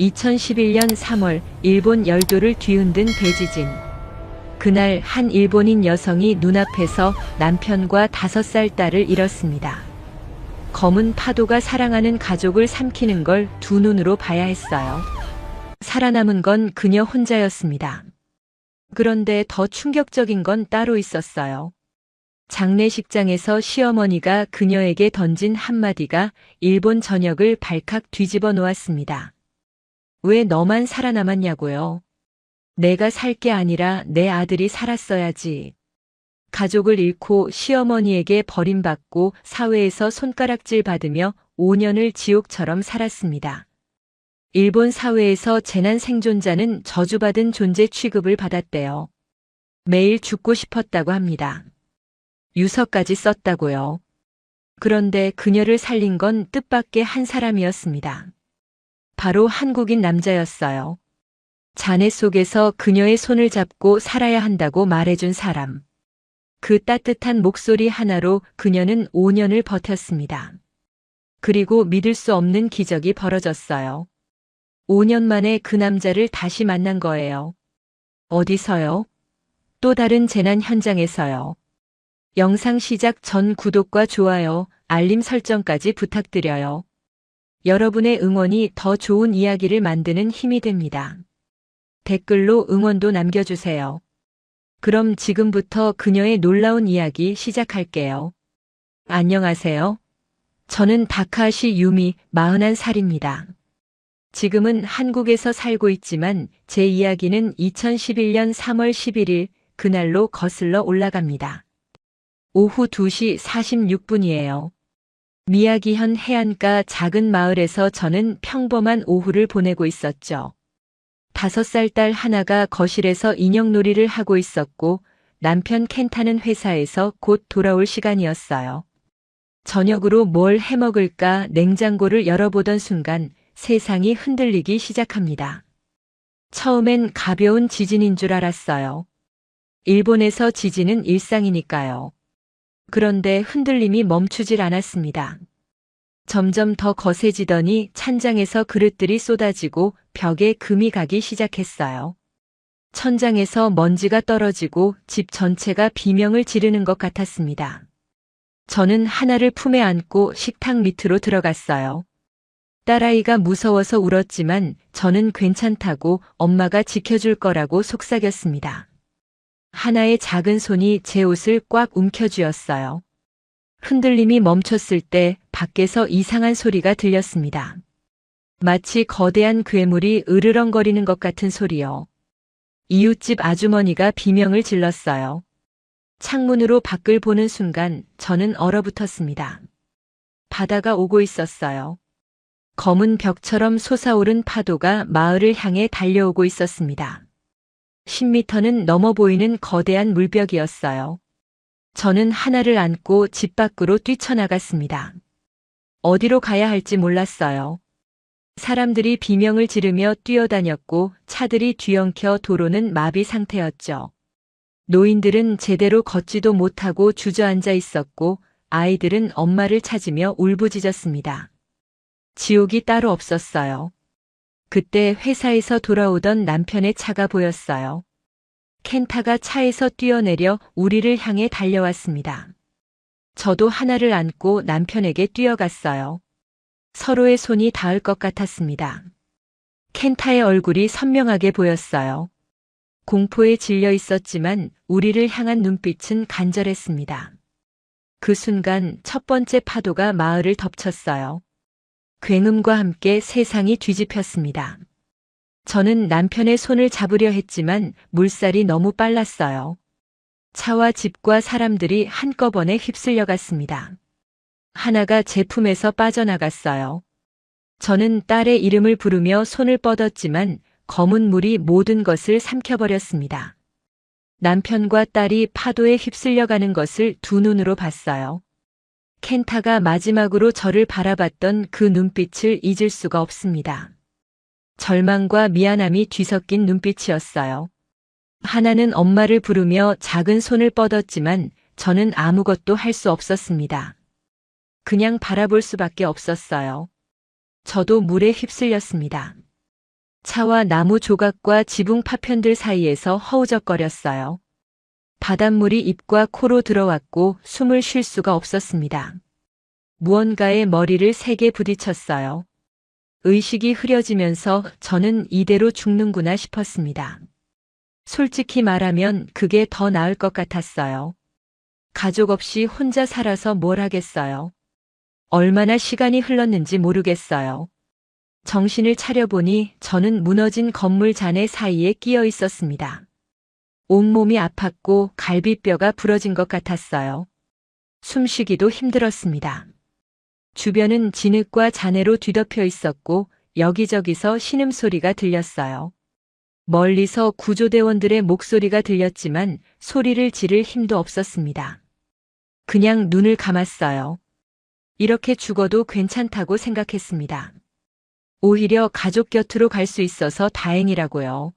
2011년 3월 일본 열도를 뒤흔든 대지진. 그날 한 일본인 여성이 눈앞에서 남편과 5살 딸을 잃었습니다. 검은 파도가 사랑하는 가족을 삼키는 걸 두 눈으로 봐야 했어요. 살아남은 건 그녀 혼자였습니다. 그런데 더 충격적인 건 따로 있었어요. 장례식장에서 시어머니가 그녀에게 던진 한마디가 일본 전역을 발칵 뒤집어 놓았습니다. 왜 너만 살아남았냐고요? 내가 살 게 아니라 내 아들이 살았어야지. 가족을 잃고 시어머니에게 버림받고 사회에서 손가락질 받으며 5년을 지옥처럼 살았습니다. 일본 사회에서 재난 생존자는 저주받은 존재 취급을 받았대요. 매일 죽고 싶었다고 합니다. 유서까지 썼다고요. 그런데 그녀를 살린 건 뜻밖의 한 사람이었습니다. 바로 한국인 남자였어요. 잔해 속에서 그녀의 손을 잡고 살아야 한다고 말해준 사람. 그 따뜻한 목소리 하나로 그녀는 5년을 버텼습니다. 그리고 믿을 수 없는 기적이 벌어졌어요. 5년 만에 그 남자를 다시 만난 거예요. 어디서요? 또 다른 재난 현장에서요. 영상 시작 전 구독과 좋아요, 알림 설정까지 부탁드려요. 여러분의 응원이 더 좋은 이야기를 만드는 힘이 됩니다. 댓글로 응원도 남겨주세요. 그럼 지금부터 그녀의 놀라운 이야기 시작할게요. 안녕하세요. 저는 다카하시 유미 41살입니다. 지금은 한국에서 살고 있지만 제 이야기는 2011년 3월 11일 그날로 거슬러 올라갑니다. 오후 2시 46분이에요. 미야기현 해안가 작은 마을에서 저는 평범한 오후를 보내고 있었죠. 5살 딸 하나가 거실에서 인형놀이를 하고 있었고 남편 켄타는 회사에서 곧 돌아올 시간이었어요. 저녁으로 뭘 해먹을까 냉장고를 열어보던 순간 세상이 흔들리기 시작합니다. 처음엔 가벼운 지진인 줄 알았어요. 일본에서 지진은 일상이니까요. 그런데 흔들림이 멈추질 않았습니다. 점점 더 거세지더니 찬장에서 그릇들이 쏟아지고 벽에 금이 가기 시작했어요. 천장에서 먼지가 떨어지고 집 전체가 비명을 지르는 것 같았습니다. 저는 하나를 품에 안고 식탁 밑으로 들어갔어요. 딸아이가 무서워서 울었지만 저는 괜찮다고 엄마가 지켜줄 거라고 속삭였습니다. 하나의 작은 손이 제 옷을 꽉 움켜쥐었어요. 흔들림이 멈췄을 때 밖에서 이상한 소리가 들렸습니다. 마치 거대한 괴물이 으르렁거리는 것 같은 소리요. 이웃집 아주머니가 비명을 질렀어요. 창문으로 밖을 보는 순간 저는 얼어붙었습니다. 바다가 오고 있었어요. 검은 벽처럼 솟아오른 파도가 마을을 향해 달려오고 있었습니다. 10m는 넘어 보이는 거대한 물벽이었어요. 저는 하나를 안고 집 밖으로 뛰쳐나갔습니다. 어디로 가야 할지 몰랐어요. 사람들이 비명을 지르며 뛰어다녔고 차들이 뒤엉켜 도로는 마비 상태였죠. 노인들은 제대로 걷지도 못하고 주저앉아 있었고 아이들은 엄마를 찾으며 울부짖었습니다. 지옥이 따로 없었어요. 그때 회사에서 돌아오던 남편의 차가 보였어요. 켄타가 차에서 뛰어내려 우리를 향해 달려왔습니다. 저도 하나를 안고 남편에게 뛰어갔어요. 서로의 손이 닿을 것 같았습니다. 켄타의 얼굴이 선명하게 보였어요. 공포에 질려 있었지만 우리를 향한 눈빛은 간절했습니다. 그 순간 첫 번째 파도가 마을을 덮쳤어요. 굉음과 함께 세상이 뒤집혔습니다. 저는 남편의 손을 잡으려 했지만 물살이 너무 빨랐어요. 차와 집과 사람들이 한꺼번에 휩쓸려 갔습니다. 하나가 제 품에서 빠져나갔어요. 저는 딸의 이름을 부르며 손을 뻗었지만 검은 물이 모든 것을 삼켜버렸습니다. 남편과 딸이 파도에 휩쓸려 가는 것을 두 눈으로 봤어요. 켄타가 마지막으로 저를 바라봤던 그 눈빛을 잊을 수가 없습니다. 절망과 미안함이 뒤섞인 눈빛이었어요. 하나는 엄마를 부르며 작은 손을 뻗었지만 저는 아무것도 할 수 없었습니다. 그냥 바라볼 수밖에 없었어요. 저도 물에 휩쓸렸습니다. 차와 나무 조각과 지붕 파편들 사이에서 허우적거렸어요. 바닷물이 입과 코로 들어왔고 숨을 쉴 수가 없었습니다. 무언가에 머리를 세게 부딪혔어요. 의식이 흐려지면서 저는 이대로 죽는구나 싶었습니다. 솔직히 말하면 그게 더 나을 것 같았어요. 가족 없이 혼자 살아서 뭘 하겠어요. 얼마나 시간이 흘렀는지 모르겠어요. 정신을 차려보니 저는 무너진 건물 잔해 사이에 끼어 있었습니다. 온몸이 아팠고 갈비뼈가 부러진 것 같았어요. 숨쉬기도 힘들었습니다. 주변은 진흙과 잔해로 뒤덮여 있었고 여기저기서 신음소리가 들렸어요. 멀리서 구조대원들의 목소리가 들렸지만 소리를 지를 힘도 없었습니다. 그냥 눈을 감았어요. 이렇게 죽어도 괜찮다고 생각했습니다. 오히려 가족 곁으로 갈 수 있어서 다행이라고요.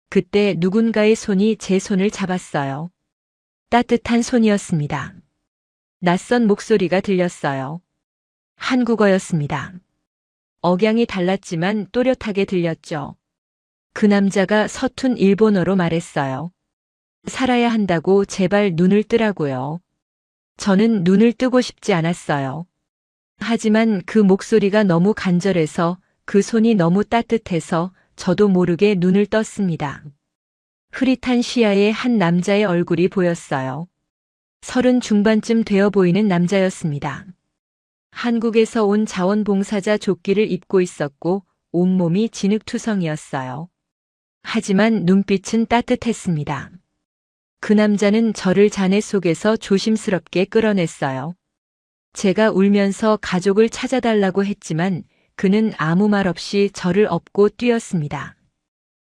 그때 누군가의 손이 제 손을 잡았어요. 따뜻한 손이었습니다. 낯선 목소리가 들렸어요. 한국어였습니다. 억양이 달랐지만 또렷하게 들렸죠. 그 남자가 서툰 일본어로 말했어요. 살아야 한다고 제발 눈을 뜨라고요. 저는 눈을 뜨고 싶지 않았어요. 하지만 그 목소리가 너무 간절해서 그 손이 너무 따뜻해서 저도 모르게 눈을 떴습니다. 흐릿한 시야에 한 남자의 얼굴이 보였어요. 30 중반쯤 되어 보이는 남자였습니다. 한국에서 온 자원봉사자 조끼를 입고 있었고 온몸이 진흙투성이었어요. 하지만 눈빛은 따뜻했습니다. 그 남자는 저를 잔해 속에서 조심스럽게 끌어냈어요. 제가 울면서 가족을 찾아달라고 했지만 그는 아무 말 없이 저를 업고 뛰었습니다.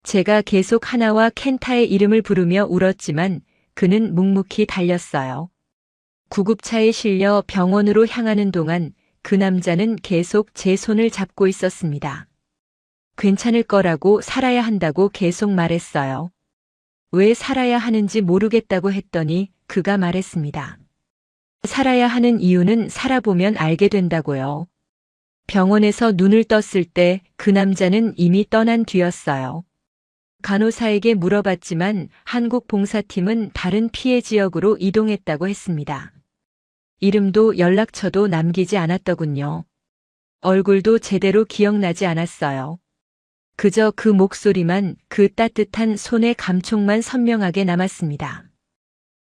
제가 계속 하나와 켄타의 이름을 부르며 울었지만 그는 묵묵히 달렸어요. 구급차에 실려 병원으로 향하는 동안 그 남자는 계속 제 손을 잡고 있었습니다. 괜찮을 거라고 살아야 한다고 계속 말했어요. 왜 살아야 하는지 모르겠다고 했더니 그가 말했습니다. 살아야 하는 이유는 살아보면 알게 된다고요. 병원에서 눈을 떴을 때 그 남자는 이미 떠난 뒤였어요. 간호사에게 물어봤지만 한국 봉사팀은 다른 피해 지역으로 이동했다고 했습니다. 이름도 연락처도 남기지 않았더군요. 얼굴도 제대로 기억나지 않았어요. 그저 그 목소리만, 그 따뜻한 손의 감촉만 선명하게 남았습니다.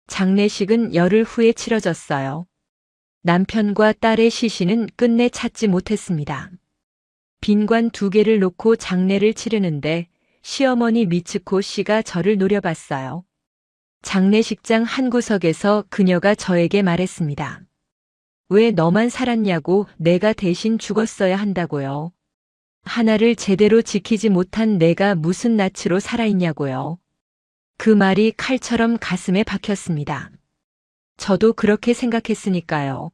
장례식은 열흘 후에 치러졌어요. 남편과 딸의 시신은 끝내 찾지 못했습니다. 빈관 2개를 놓고 장례를 치르는데 시어머니 미츠코 씨가 저를 노려봤어요. 장례식장 한 구석에서 그녀가 저에게 말했습니다. 왜 너만 살았냐고 내가 대신 죽었어야 한다고요. 하나를 제대로 지키지 못한 내가 무슨 낯으로 살아있냐고요. 그 말이 칼처럼 가슴에 박혔습니다. 저도 그렇게 생각했으니까요.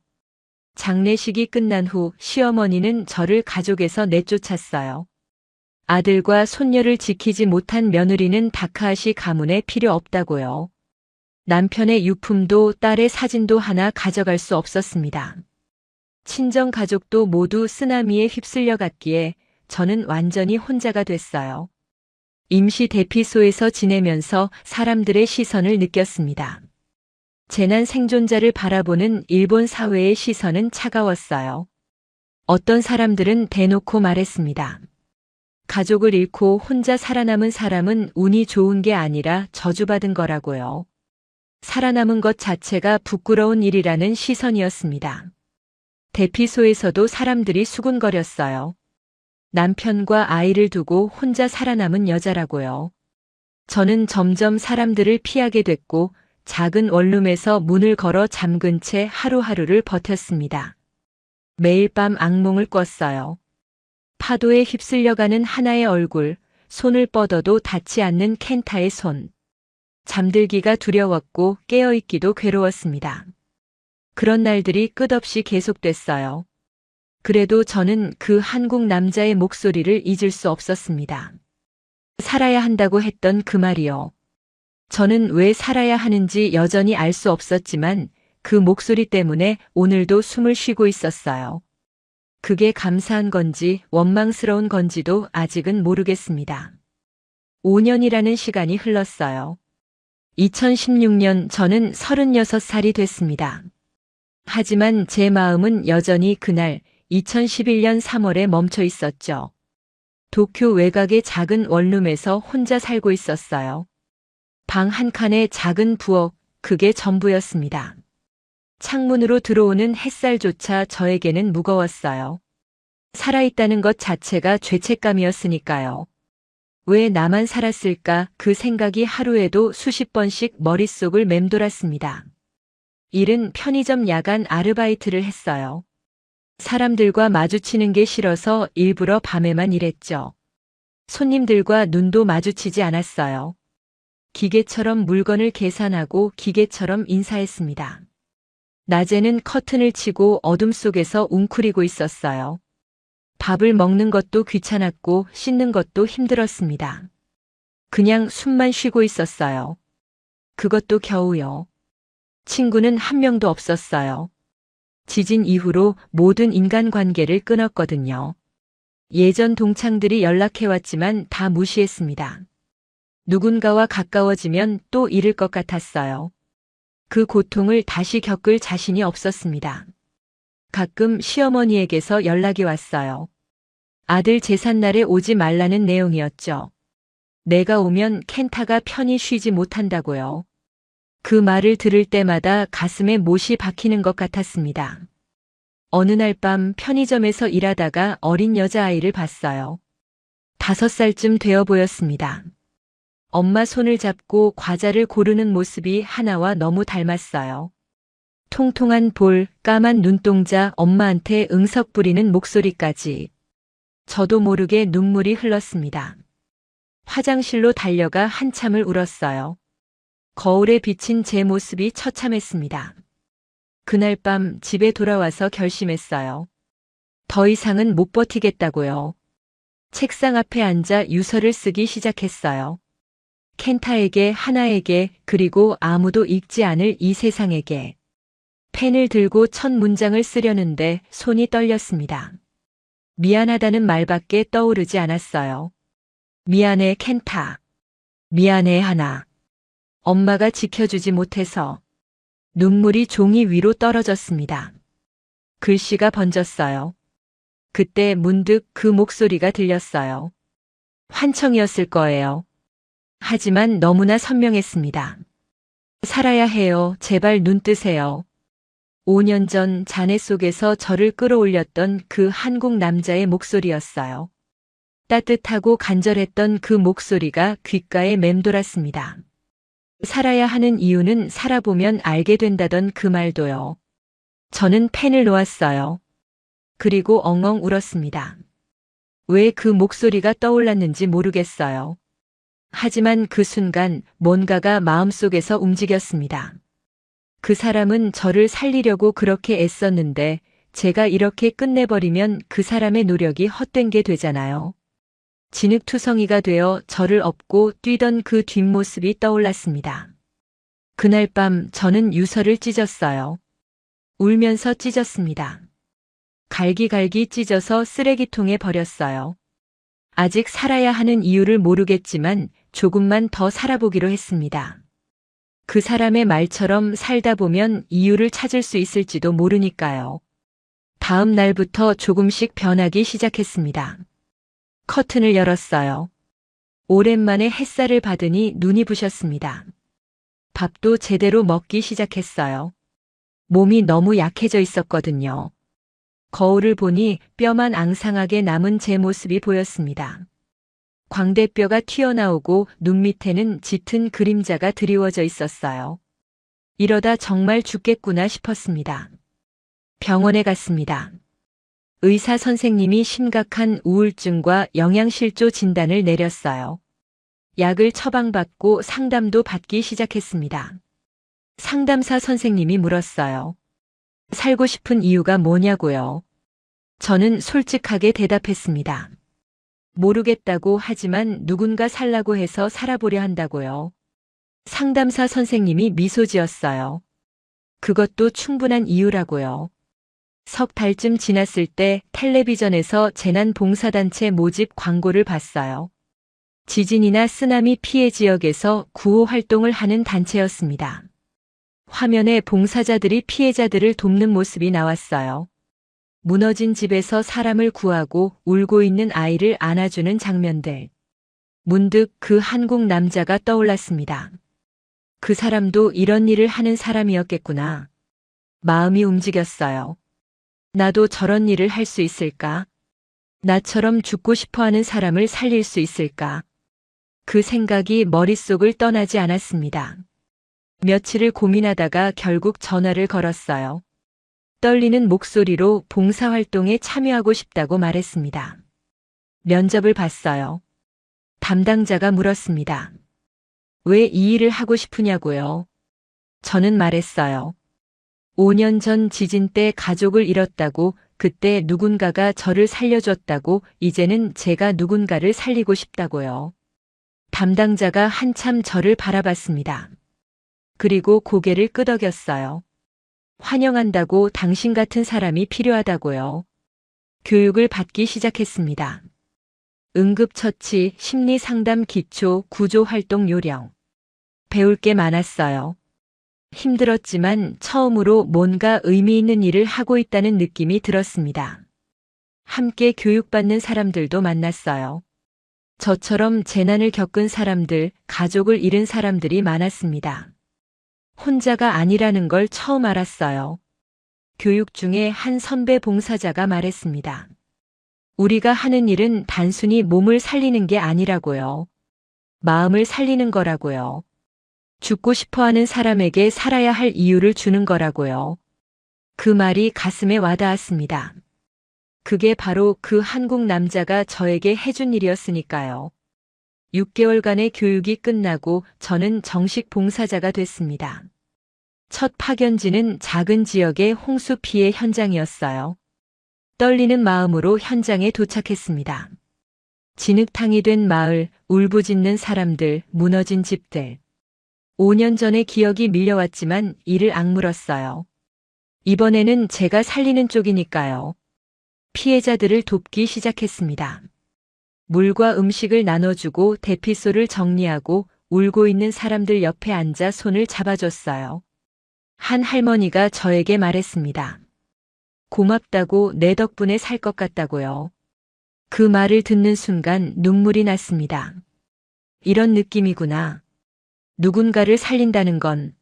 장례식이 끝난 후 시어머니는 저를 가족에서 내쫓았어요. 아들과 손녀를 지키지 못한 며느리는 다카하시 가문에 필요 없다고요. 남편의 유품도 딸의 사진도 하나 가져갈 수 없었습니다. 친정 가족도 모두 쓰나미에 휩쓸려 갔기에 저는 완전히 혼자가 됐어요. 임시 대피소에서 지내면서 사람들의 시선을 느꼈습니다. 재난 생존자를 바라보는 일본 사회의 시선은 차가웠어요. 어떤 사람들은 대놓고 말했습니다. 가족을 잃고 혼자 살아남은 사람은 운이 좋은 게 아니라 저주받은 거라고요. 살아남은 것 자체가 부끄러운 일이라는 시선이었습니다. 대피소에서도 사람들이 수군거렸어요. 남편과 아이를 두고 혼자 살아남은 여자라고요. 저는 점점 사람들을 피하게 됐고 작은 원룸에서 문을 걸어 잠근 채 하루하루를 버텼습니다. 매일 밤 악몽을 꿨어요. 파도에 휩쓸려가는 하나의 얼굴, 손을 뻗어도 닿지 않는 켄타의 손. 잠들기가 두려웠고 깨어있기도 괴로웠습니다. 그런 날들이 끝없이 계속됐어요. 그래도 저는 그 한국 남자의 목소리를 잊을 수 없었습니다. 살아야 한다고 했던 그 말이요. 저는 왜 살아야 하는지 여전히 알 수 없었지만 그 목소리 때문에 오늘도 숨을 쉬고 있었어요. 그게 감사한 건지 원망스러운 건지도 아직은 모르겠습니다. 5년이라는 시간이 흘렀어요. 2016년 저는 36살이 됐습니다. 하지만 제 마음은 여전히 그날 2011년 3월에 멈춰 있었죠. 도쿄 외곽의 작은 원룸에서 혼자 살고 있었어요. 방 한 칸에 작은 부엌, 그게 전부였습니다. 창문으로 들어오는 햇살조차 저에게는 무거웠어요. 살아있다는 것 자체가 죄책감이었으니까요. 왜 나만 살았을까 그 생각이 하루에도 수십 번씩 머릿속을 맴돌았습니다. 일은 편의점 야간 아르바이트를 했어요. 사람들과 마주치는 게 싫어서 일부러 밤에만 일했죠. 손님들과 눈도 마주치지 않았어요. 기계처럼 물건을 계산하고 기계처럼 인사했습니다. 낮에는 커튼을 치고 어둠 속에서 웅크리고 있었어요. 밥을 먹는 것도 귀찮았고 씻는 것도 힘들었습니다. 그냥 숨만 쉬고 있었어요. 그것도 겨우요. 친구는 한 명도 없었어요. 지진 이후로 모든 인간관계를 끊었거든요. 예전 동창들이 연락해왔지만 다 무시했습니다. 누군가와 가까워지면 또 잃을 것 같았어요. 그 고통을 다시 겪을 자신이 없었습니다. 가끔 시어머니에게서 연락이 왔어요. 아들 제삿날에 오지 말라는 내용이었죠. 내가 오면 켄타가 편히 쉬지 못한다고요. 그 말을 들을 때마다 가슴에 못이 박히는 것 같았습니다. 어느 날 밤 편의점에서 일하다가 어린 여자아이를 봤어요. 5살쯤 되어 보였습니다. 엄마 손을 잡고 과자를 고르는 모습이 하나와 너무 닮았어요. 통통한 볼, 까만 눈동자, 엄마한테 응석 부리는 목소리까지. 저도 모르게 눈물이 흘렀습니다. 화장실로 달려가 한참을 울었어요. 거울에 비친 제 모습이 처참했습니다. 그날 밤 집에 돌아와서 결심했어요. 더 이상은 못 버티겠다고요. 책상 앞에 앉아 유서를 쓰기 시작했어요. 켄타에게, 하나에게, 그리고 아무도 읽지 않을 이 세상에게. 펜을 들고 첫 문장을 쓰려는데 손이 떨렸습니다. 미안하다는 말밖에 떠오르지 않았어요. 미안해, 켄타. 미안해, 하나. 엄마가 지켜주지 못해서. 눈물이 종이 위로 떨어졌습니다. 글씨가 번졌어요. 그때 문득 그 목소리가 들렸어요. 환청이었을 거예요. 하지만 너무나 선명했습니다. 살아야 해요. 제발 눈 뜨세요. 5년 전 잔해 속에서 저를 끌어올렸던 그 한국 남자의 목소리였어요. 따뜻하고 간절했던 그 목소리가 귓가에 맴돌았습니다. 살아야 하는 이유는 살아보면 알게 된다던 그 말도요. 저는 펜을 놓았어요. 그리고 엉엉 울었습니다. 왜 그 목소리가 떠올랐는지 모르겠어요. 하지만 그 순간 뭔가가 마음속에서 움직였습니다. 그 사람은 저를 살리려고 그렇게 애썼는데 제가 이렇게 끝내버리면 그 사람의 노력이 헛된 게 되잖아요. 진흙투성이가 되어 저를 업고 뛰던 그 뒷모습이 떠올랐습니다. 그날 밤 저는 유서를 찢었어요. 울면서 찢었습니다. 갈기갈기 찢어서 쓰레기통에 버렸어요. 아직 살아야 하는 이유를 모르겠지만 조금만 더 살아보기로 했습니다. 그 사람의 말처럼 살다 보면 이유를 찾을 수 있을지도 모르니까요. 다음 날부터 조금씩 변하기 시작했습니다. 커튼을 열었어요. 오랜만에 햇살을 받으니 눈이 부셨습니다. 밥도 제대로 먹기 시작했어요. 몸이 너무 약해져 있었거든요. 거울을 보니 뼈만 앙상하게 남은 제 모습이 보였습니다. 광대뼈가 튀어나오고 눈 밑에는 짙은 그림자가 드리워져 있었어요. 이러다 정말 죽겠구나 싶었습니다. 병원에 갔습니다. 의사 선생님이 심각한 우울증과 영양실조 진단을 내렸어요. 약을 처방받고 상담도 받기 시작했습니다. 상담사 선생님이 물었어요. 살고 싶은 이유가 뭐냐고요? 저는 솔직하게 대답했습니다. 모르겠다고 하지만 누군가 살라고 해서 살아보려 한다고요. 상담사 선생님이 미소 지었어요. 그것도 충분한 이유라고요. 석 달쯤 지났을 때 텔레비전에서 재난봉사단체 모집 광고를 봤어요. 지진이나 쓰나미 피해 지역에서 구호 활동을 하는 단체였습니다. 화면에 봉사자들이 피해자들을 돕는 모습이 나왔어요. 무너진 집에서 사람을 구하고 울고 있는 아이를 안아주는 장면들. 문득 그 한국 남자가 떠올랐습니다. 그 사람도 이런 일을 하는 사람이었겠구나. 마음이 움직였어요. 나도 저런 일을 할 수 있을까? 나처럼 죽고 싶어 하는 사람을 살릴 수 있을까? 그 생각이 머릿속을 떠나지 않았습니다. 며칠을 고민하다가 결국 전화를 걸었어요. 떨리는 목소리로 봉사활동에 참여하고 싶다고 말했습니다. 면접을 봤어요. 담당자가 물었습니다. 왜 이 일을 하고 싶으냐고요? 저는 말했어요. 5년 전 지진 때 가족을 잃었다고, 그때 누군가가 저를 살려줬다고, 이제는 제가 누군가를 살리고 싶다고요. 담당자가 한참 저를 바라봤습니다. 그리고 고개를 끄덕였어요. 환영한다고, 당신 같은 사람이 필요하다고요. 교육을 받기 시작했습니다. 응급처치, 심리상담 기초, 구조활동 요령. 배울 게 많았어요. 힘들었지만 처음으로 뭔가 의미 있는 일을 하고 있다는 느낌이 들었습니다. 함께 교육받는 사람들도 만났어요. 저처럼 재난을 겪은 사람들, 가족을 잃은 사람들이 많았습니다. 혼자가 아니라는 걸 처음 알았어요. 교육 중에 한 선배 봉사자가 말했습니다. 우리가 하는 일은 단순히 몸을 살리는 게 아니라고요. 마음을 살리는 거라고요. 죽고 싶어 하는 사람에게 살아야 할 이유를 주는 거라고요. 그 말이 가슴에 와닿았습니다. 그게 바로 그 한국 남자가 저에게 해준 일이었으니까요. 6개월간의 교육이 끝나고 저는 정식 봉사자가 됐습니다. 첫 파견지는 작은 지역의 홍수 피해 현장이었어요. 떨리는 마음으로 현장에 도착했습니다. 진흙탕이 된 마을, 울부짖는 사람들, 무너진 집들. 5년 전의 기억이 밀려왔지만 이를 악물었어요. 이번에는 제가 살리는 쪽이니까요. 피해자들을 돕기 시작했습니다. 물과 음식을 나눠주고 대피소를 정리하고 울고 있는 사람들 옆에 앉아 손을 잡아줬어요. 한 할머니가 저에게 말했습니다. 고맙다고, 내 덕분에 살 것 같다고요. 그 말을 듣는 순간 눈물이 났습니다. 이런 느낌이구나. 누군가를 살린다는 건.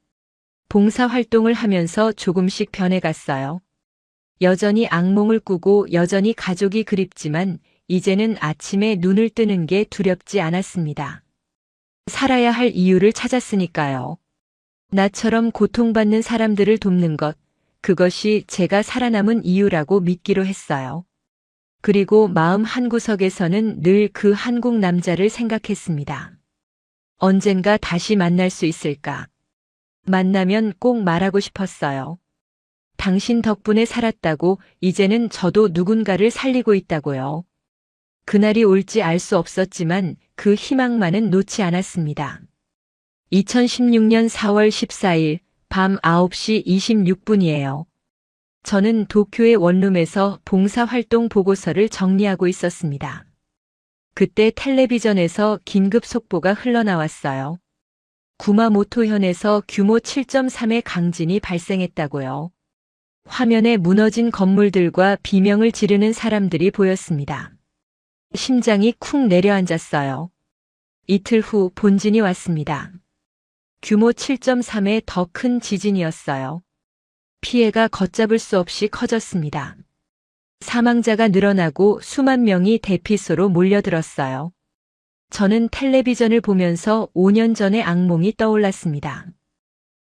봉사활동을 하면서 조금씩 변해갔어요. 여전히 악몽을 꾸고 여전히 가족이 그립지만 이제는 아침에 눈을 뜨는 게 두렵지 않았습니다. 살아야 할 이유를 찾았으니까요. 나처럼 고통받는 사람들을 돕는 것, 그것이 제가 살아남은 이유라고 믿기로 했어요. 그리고 마음 한구석에서는 늘 그 한국 남자를 생각했습니다. 언젠가 다시 만날 수 있을까? 만나면 꼭 말하고 싶었어요. 당신 덕분에 살았다고, 이제는 저도 누군가를 살리고 있다고요. 그날이 올지 알 수 없었지만 그 희망만은 놓지 않았습니다. 2016년 4월 14일 밤 9시 26분이에요. 저는 도쿄의 원룸에서 봉사활동 보고서를 정리하고 있었습니다. 그때 텔레비전에서 긴급 속보가 흘러나왔어요. 구마모토현에서 규모 7.3의 강진이 발생했다고요. 화면에 무너진 건물들과 비명을 지르는 사람들이 보였습니다. 심장이 쿵 내려앉았어요. 이틀 후 본진이 왔습니다. 규모 7.3의 더 큰 지진이었어요. 피해가 걷잡을 수 없이 커졌습니다. 사망자가 늘어나고 수만 명이 대피소로 몰려들었어요. 저는 텔레비전을 보면서 5년 전의 악몽이 떠올랐습니다.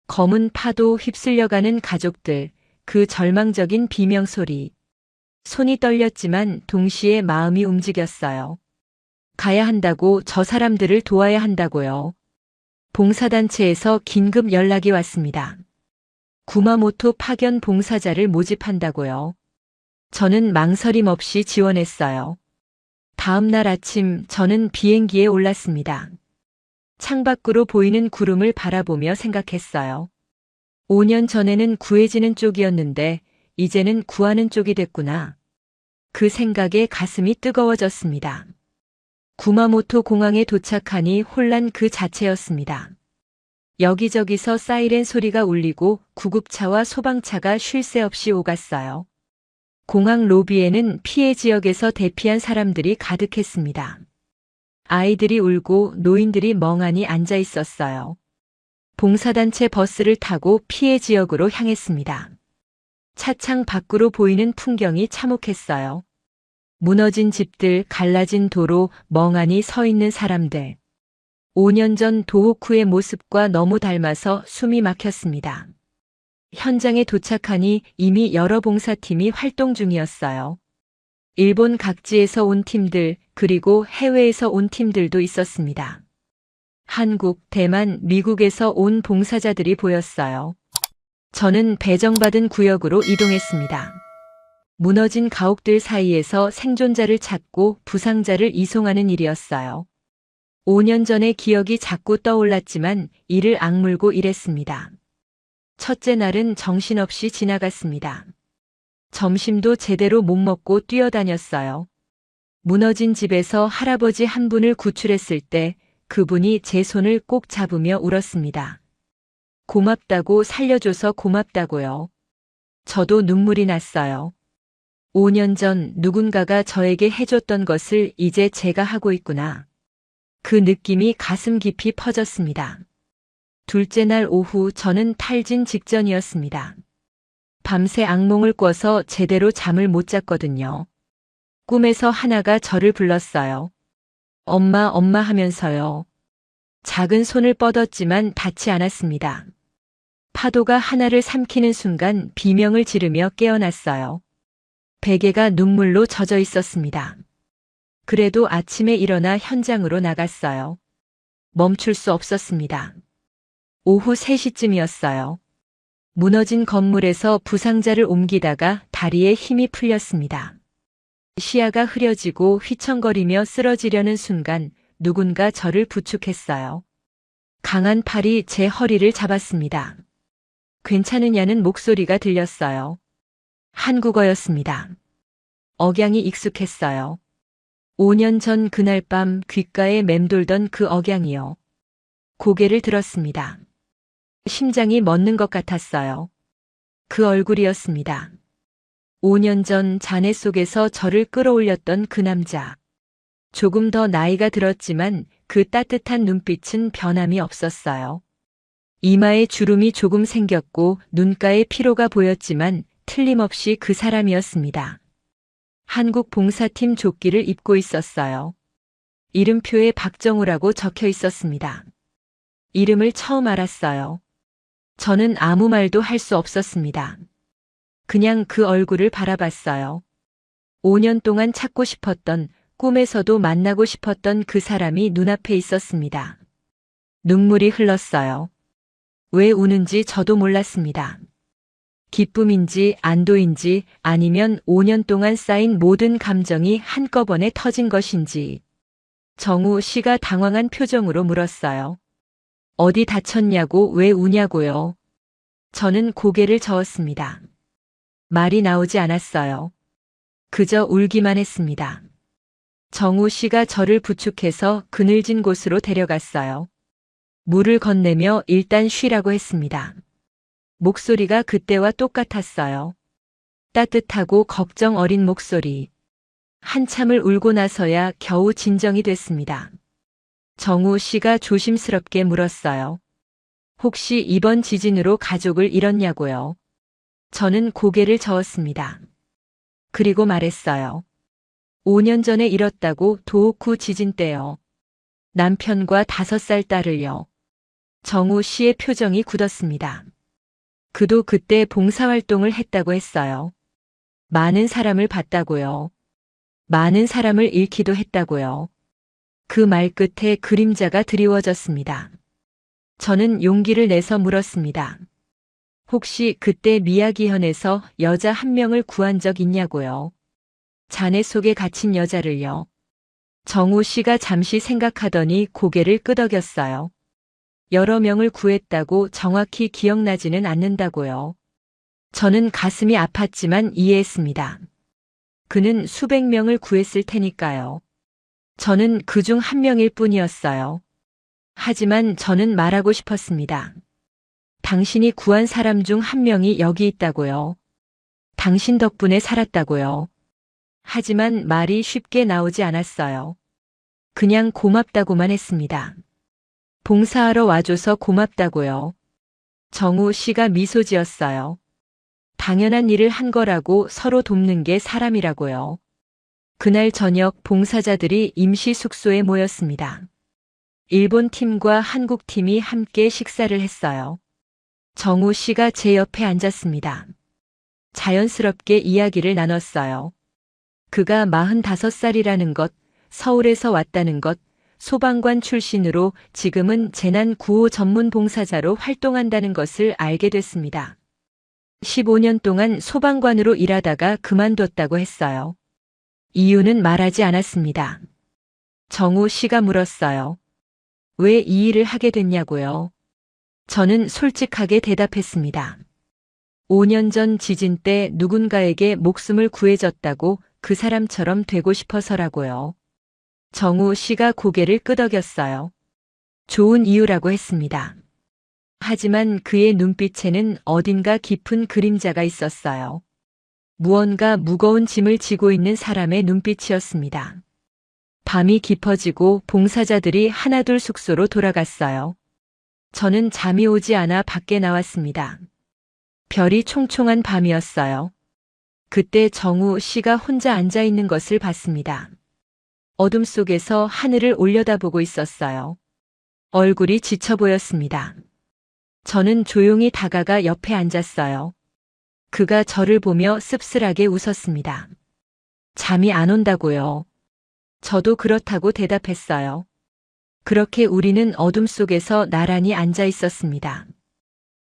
검은 파도 휩쓸려가는 가족들, 그 절망적인 비명소리. 손이 떨렸지만 동시에 마음이 움직였어요. 가야 한다고, 저 사람들을 도와야 한다고요. 봉사단체에서 긴급 연락이 왔습니다. 구마모토 파견 봉사자를 모집한다고요. 저는 망설임 없이 지원했어요. 다음 날 아침 저는 비행기에 올랐습니다. 창밖으로 보이는 구름을 바라보며 생각했어요. 5년 전에는 구해지는 쪽이었는데 이제는 구하는 쪽이 됐구나. 그 생각에 가슴이 뜨거워졌습니다. 구마모토 공항에 도착하니 혼란 그 자체였습니다. 여기저기서 사이렌 소리가 울리고 구급차와 소방차가 쉴 새 없이 오갔어요. 공항 로비에는 피해 지역에서 대피한 사람들이 가득했습니다. 아이들이 울고 노인들이 멍하니 앉아 있었어요. 봉사단체 버스를 타고 피해 지역으로 향했습니다. 차창 밖으로 보이는 풍경이 참혹했어요. 무너진 집들, 갈라진 도로, 멍하니 서 있는 사람들. 5년 전 도호쿠의 모습과 너무 닮아서 숨이 막혔습니다. 현장에 도착하니 이미 여러 봉사팀이 활동 중이었어요. 일본 각지에서 온 팀들, 그리고 해외에서 온 팀들도 있었습니다. 한국, 대만, 미국에서 온 봉사자들이 보였어요. 저는 배정받은 구역으로 이동했습니다. 무너진 가옥들 사이에서 생존자를 찾고 부상자를 이송하는 일이었어요. 5년 전의 기억이 자꾸 떠올랐지만 이를 악물고 일했습니다. 첫째 날은 정신없이 지나갔습니다. 점심도 제대로 못 먹고 뛰어다녔어요. 무너진 집에서 할아버지 한 분을 구출했을 때 그분이 제 손을 꼭 잡으며 울었습니다. 고맙다고, 살려줘서 고맙다고요. 저도 눈물이 났어요. 5년 전 누군가가 저에게 해줬던 것을 이제 제가 하고 있구나. 그 느낌이 가슴 깊이 퍼졌습니다. 둘째 날 오후 저는 탈진 직전이었습니다. 밤새 악몽을 꿔서 제대로 잠을 못 잤거든요. 꿈에서 하나가 저를 불렀어요. 엄마, 엄마 하면서요. 작은 손을 뻗었지만 닿지 않았습니다. 파도가 하나를 삼키는 순간 비명을 지르며 깨어났어요. 베개가 눈물로 젖어 있었습니다. 그래도 아침에 일어나 현장으로 나갔어요. 멈출 수 없었습니다. 오후 3시쯤이었어요. 무너진 건물에서 부상자를 옮기다가 다리에 힘이 풀렸습니다. 시야가 흐려지고 휘청거리며 쓰러지려는 순간 누군가 저를 부축했어요. 강한 팔이 제 허리를 잡았습니다. 괜찮으냐는 목소리가 들렸어요. 한국어였습니다. 억양이 익숙했어요. 5년 전 그날 밤 귓가에 맴돌던 그 억양이요. 고개를 들었습니다. 심장이 멎는 것 같았어요. 그 얼굴이었습니다. 5년 전 잔해 속에서 저를 끌어올렸던 그 남자. 조금 더 나이가 들었지만 그 따뜻한 눈빛은 변함이 없었어요. 이마에 주름이 조금 생겼고 눈가에 피로가 보였지만 틀림없이 그 사람이었습니다. 한국 봉사팀 조끼를 입고 있었어요. 이름표에 박정우라고 적혀 있었습니다. 이름을 처음 알았어요. 저는 아무 말도 할 수 없었습니다. 그냥 그 얼굴을 바라봤어요. 5년 동안 찾고 싶었던, 꿈에서도 만나고 싶었던 그 사람이 눈앞에 있었습니다. 눈물이 흘렀어요. 왜 우는지 저도 몰랐습니다. 기쁨인지 안도인지 아니면 5년 동안 쌓인 모든 감정이 한꺼번에 터진 것인지. 정우 씨가 당황한 표정으로 물었어요. 어디 다쳤냐고, 왜 우냐고요. 저는 고개를 저었습니다. 말이 나오지 않았어요. 그저 울기만 했습니다. 정우 씨가 저를 부축해서 그늘진 곳으로 데려갔어요. 물을 건네며 일단 쉬라고 했습니다. 목소리가 그때와 똑같았어요. 따뜻하고 걱정 어린 목소리. 한참을 울고 나서야 겨우 진정이 됐습니다. 정우 씨가 조심스럽게 물었어요. 혹시 이번 지진으로 가족을 잃었냐고요. 저는 고개를 저었습니다. 그리고 말했어요. 5년 전에 잃었다고, 도호쿠 지진 때요. 남편과 5살 딸을요. 정우 씨의 표정이 굳었습니다. 그도 그때 봉사활동을 했다고 했어요. 많은 사람을 봤다고요. 많은 사람을 잃기도 했다고요. 그 말 끝에 그림자가 드리워졌습니다. 저는 용기를 내서 물었습니다. 혹시 그때 미야기현에서 여자 한 명을 구한 적 있냐고요. 잔해 속에 갇힌 여자를요. 정우 씨가 잠시 생각하더니 고개를 끄덕였어요. 여러 명을 구했다고 정확히 기억나지는 않는다고요. 저는 가슴이 아팠지만 이해했습니다. 그는 수백 명을 구했을 테니까요. 저는 그중 한 명일 뿐이었어요. 하지만 저는 말하고 싶었습니다. 당신이 구한 사람 중 한 명이 여기 있다고요. 당신 덕분에 살았다고요. 하지만 말이 쉽게 나오지 않았어요. 그냥 고맙다고만 했습니다. 봉사하러 와줘서 고맙다고요. 정우 씨가 미소 지었어요. 당연한 일을 한 거라고, 서로 돕는 게 사람이라고요. 그날 저녁 봉사자들이 임시 숙소에 모였습니다. 일본 팀과 한국 팀이 함께 식사를 했어요. 정우 씨가 제 옆에 앉았습니다. 자연스럽게 이야기를 나눴어요. 그가 45살이라는 것, 서울에서 왔다는 것, 소방관 출신으로 지금은 재난 구호 전문 봉사자로 활동한다는 것을 알게 됐습니다. 15년 동안 소방관으로 일하다가 그만뒀다고 했어요. 이유는 말하지 않았습니다. 정우 씨가 물었어요. 왜 이 일을 하게 됐냐고요? 저는 솔직하게 대답했습니다. 5년 전 지진 때 누군가에게 목숨을 구해줬다고, 그 사람처럼 되고 싶어서라고요. 정우 씨가 고개를 끄덕였어요. 좋은 이유라고 했습니다. 하지만 그의 눈빛에는 어딘가 깊은 그림자가 있었어요. 무언가 무거운 짐을 지고 있는 사람의 눈빛이었습니다. 밤이 깊어지고 봉사자들이 하나둘 숙소로 돌아갔어요. 저는 잠이 오지 않아 밖에 나왔습니다. 별이 총총한 밤이었어요. 그때 정우 씨가 혼자 앉아 있는 것을 봤습니다. 어둠 속에서 하늘을 올려다보고 있었어요. 얼굴이 지쳐 보였습니다. 저는 조용히 다가가 옆에 앉았어요. 그가 저를 보며 씁쓸하게 웃었습니다. 잠이 안 온다고요. 저도 그렇다고 대답했어요. 그렇게 우리는 어둠 속에서 나란히 앉아 있었습니다.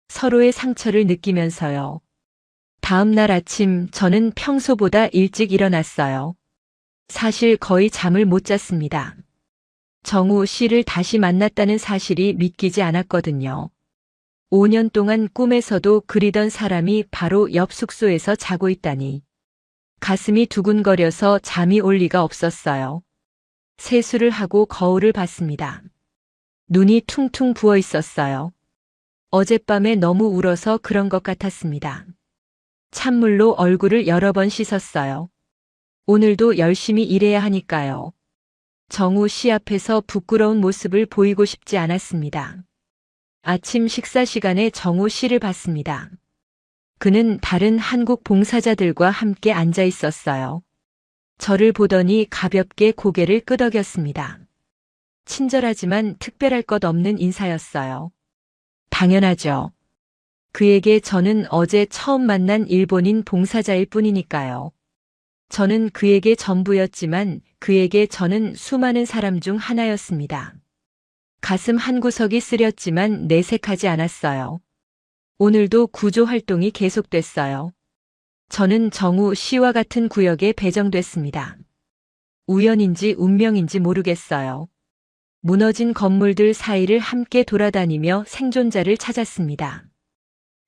서로의 상처를 느끼면서요. 다음 날 아침 저는 평소보다 일찍 일어났어요. 사실 거의 잠을 못 잤습니다. 정우 씨를 다시 만났다는 사실이 믿기지 않았거든요. 5년 동안 꿈에서도 그리던 사람이 바로 옆 숙소에서 자고 있다니. 가슴이 두근거려서 잠이 올 리가 없었어요. 세수를 하고 거울을 봤습니다. 눈이 퉁퉁 부어 있었어요. 어젯밤에 너무 울어서 그런 것 같았습니다. 찬물로 얼굴을 여러 번 씻었어요. 오늘도 열심히 일해야 하니까요. 정우 씨 앞에서 부끄러운 모습을 보이고 싶지 않았습니다. 아침 식사 시간에 정우 씨를 봤습니다. 그는 다른 한국 봉사자들과 함께 앉아 있었어요. 저를 보더니 가볍게 고개를 끄덕였습니다. 친절하지만 특별할 것 없는 인사였어요. 당연하죠. 그에게 저는 어제 처음 만난 일본인 봉사자일 뿐이니까요. 저는 그에게 전부였지만 그에게 저는 수많은 사람 중 하나였습니다. 가슴 한구석이 쓰렸지만 내색하지 않았어요. 오늘도 구조 활동이 계속됐어요. 저는 정우 씨와 같은 구역에 배정됐습니다. 우연인지 운명인지 모르겠어요. 무너진 건물들 사이를 함께 돌아다니며 생존자를 찾았습니다.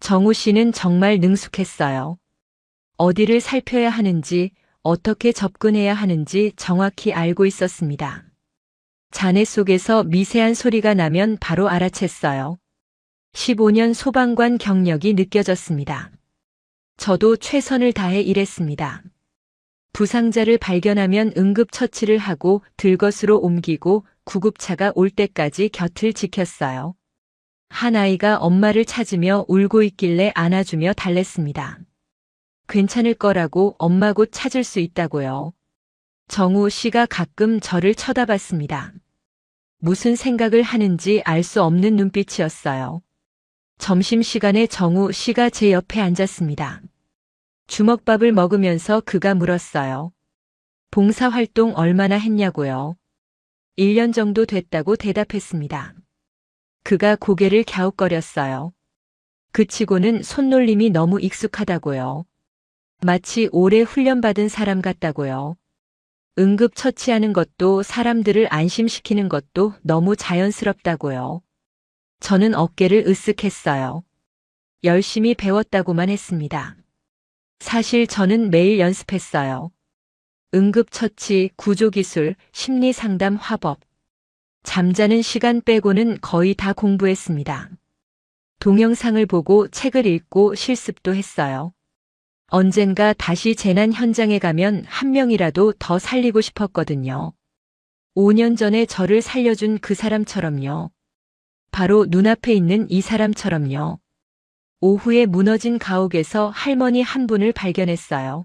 정우 씨는 정말 능숙했어요. 어디를 살펴야 하는지, 어떻게 접근해야 하는지 정확히 알고 있었습니다. 잔해 속에서 미세한 소리가 나면 바로 알아챘어요. 15년 소방관 경력이 느껴졌습니다. 저도 최선을 다해 일했습니다. 부상자를 발견하면 응급처치를 하고 들것으로 옮기고 구급차가 올 때까지 곁을 지켰어요. 한 아이가 엄마를 찾으며 울고 있길래 안아주며 달랬습니다. 괜찮을 거라고, 엄마 곧 찾을 수 있다고요. 정우 씨가 가끔 저를 쳐다봤습니다. 무슨 생각을 하는지 알 수 없는 눈빛이었어요. 점심시간에 정우 씨가 제 옆에 앉았습니다. 주먹밥을 먹으면서 그가 물었어요. 봉사활동 얼마나 했냐고요. 1년 정도 됐다고 대답했습니다. 그가 고개를 갸웃거렸어요. 그치고는 손놀림이 너무 익숙하다고요. 마치 오래 훈련받은 사람 같다고요. 응급처치하는 것도 사람들을 안심시키는 것도 너무 자연스럽다고요. 저는 어깨를 으쓱했어요. 열심히 배웠다고만 했습니다. 사실 저는 매일 연습했어요. 응급처치, 구조기술, 심리상담, 화법. 잠자는 시간 빼고는 거의 다 공부했습니다. 동영상을 보고 책을 읽고 실습도 했어요. 언젠가 다시 재난 현장에 가면 한 명이라도 더 살리고 싶었거든요. 5년 전에 저를 살려준 그 사람처럼요. 바로 눈앞에 있는 이 사람처럼요. 오후에 무너진 가옥에서 할머니 한 분을 발견했어요.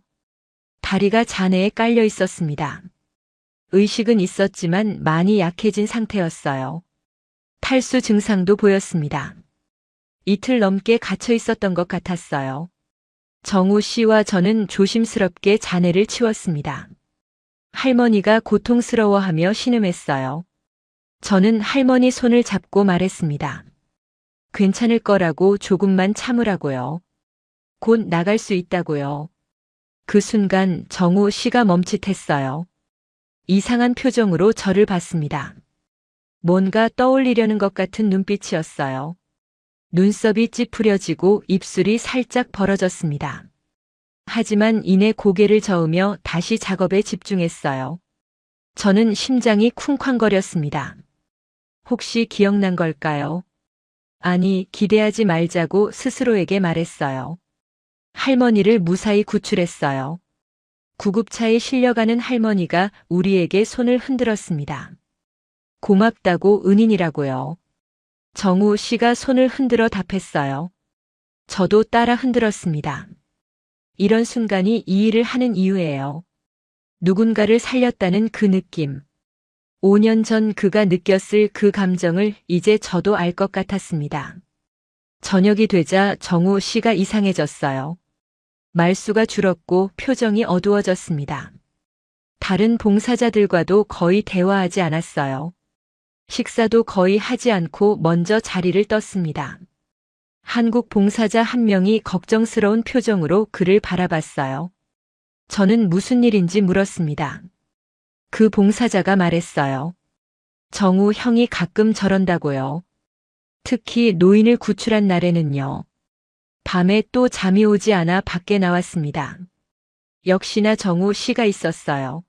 다리가 잔해에 깔려 있었습니다. 의식은 있었지만 많이 약해진 상태였어요. 탈수 증상도 보였습니다. 이틀 넘게 갇혀 있었던 것 같았어요. 정우 씨와 저는 조심스럽게 잔해를 치웠습니다. 할머니가 고통스러워하며 신음했어요. 저는 할머니 손을 잡고 말했습니다. 괜찮을 거라고, 조금만 참으라고요. 곧 나갈 수 있다고요. 그 순간 정우 씨가 멈칫했어요. 이상한 표정으로 저를 봤습니다. 뭔가 떠올리려는 것 같은 눈빛이었어요. 눈썹이 찌푸려지고 입술이 살짝 벌어졌습니다. 하지만 이내 고개를 저으며 다시 작업에 집중했어요. 저는 심장이 쿵쾅거렸습니다. 혹시 기억난 걸까요? 아니, 기대하지 말자고 스스로에게 말했어요. 할머니를 무사히 구출했어요. 구급차에 실려가는 할머니가 우리에게 손을 흔들었습니다. 고맙다고, 은인이라고요. 정우 씨가 손을 흔들어 답했어요. 저도 따라 흔들었습니다. 이런 순간이 이 일을 하는 이유예요. 누군가를 살렸다는 그 느낌. 5년 전 그가 느꼈을 그 감정을 이제 저도 알 것 같았습니다. 저녁이 되자 정우 씨가 이상해졌어요. 말수가 줄었고 표정이 어두워졌습니다. 다른 봉사자들과도 거의 대화하지 않았어요. 식사도 거의 하지 않고 먼저 자리를 떴습니다. 한국 봉사자 한 명이 걱정스러운 표정으로 그를 바라봤어요. 저는 무슨 일인지 물었습니다. 그 봉사자가 말했어요. 정우 형이 가끔 저런다고요. 특히 노인을 구출한 날에는요. 밤에 또 잠이 오지 않아 밖에 나왔습니다. 역시나 정우 씨가 있었어요.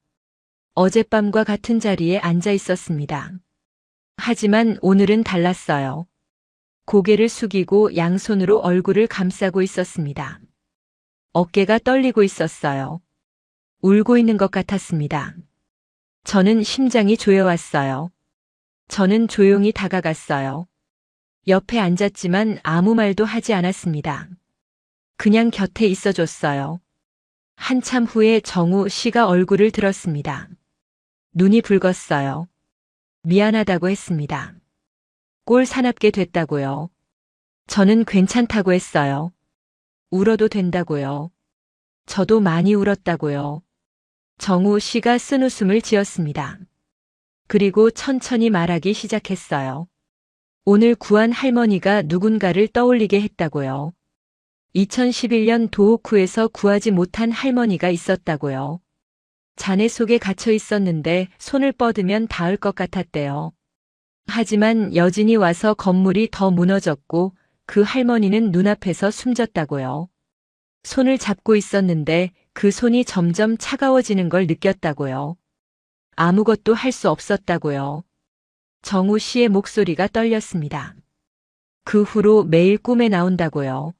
어젯밤과 같은 자리에 앉아 있었습니다. 하지만 오늘은 달랐어요. 고개를 숙이고 양손으로 얼굴을 감싸고 있었습니다. 어깨가 떨리고 있었어요. 울고 있는 것 같았습니다. 저는 심장이 조여왔어요. 저는 조용히 다가갔어요. 옆에 앉았지만 아무 말도 하지 않았습니다. 그냥 곁에 있어줬어요. 한참 후에 정우 씨가 얼굴을 들었습니다. 눈이 붉었어요. 미안하다고 했습니다. 꼴 사납게 됐다고요. 저는 괜찮다고 했어요. 울어도 된다고요. 저도 많이 울었다고요. 정우 씨가 쓴웃음을 지었습니다. 그리고 천천히 말하기 시작했어요. 오늘 구한 할머니가 누군가를 떠올리게 했다고요. 2011년 도호쿠에서 구하지 못한 할머니가 있었다고요. 잔해 속에 갇혀 있었는데 손을 뻗으면 닿을 것 같았대요. 하지만 여진이 와서 건물이 더 무너졌고 그 할머니는 눈앞에서 숨졌다고요. 손을 잡고 있었는데 그 손이 점점 차가워지는 걸 느꼈다고요. 아무것도 할 수 없었다고요. 정우 씨의 목소리가 떨렸습니다. 그 후로 매일 꿈에 나온다고요.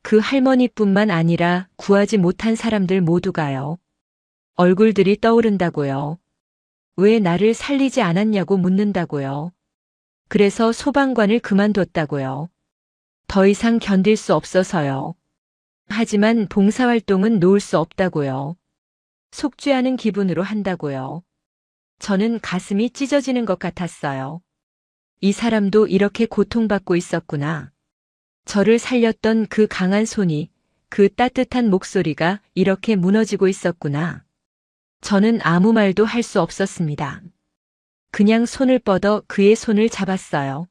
그 할머니뿐만 아니라 구하지 못한 사람들 모두가요. 얼굴들이 떠오른다고요. 왜 나를 살리지 않았냐고 묻는다고요. 그래서 소방관을 그만뒀다고요. 더 이상 견딜 수 없어서요. 하지만 봉사활동은 놓을 수 없다고요. 속죄하는 기분으로 한다고요. 저는 가슴이 찢어지는 것 같았어요. 이 사람도 이렇게 고통받고 있었구나. 저를 살렸던 그 강한 손이, 그 따뜻한 목소리가 이렇게 무너지고 있었구나. 저는 아무 말도 할 수 없었습니다. 그냥 손을 뻗어 그의 손을 잡았어요.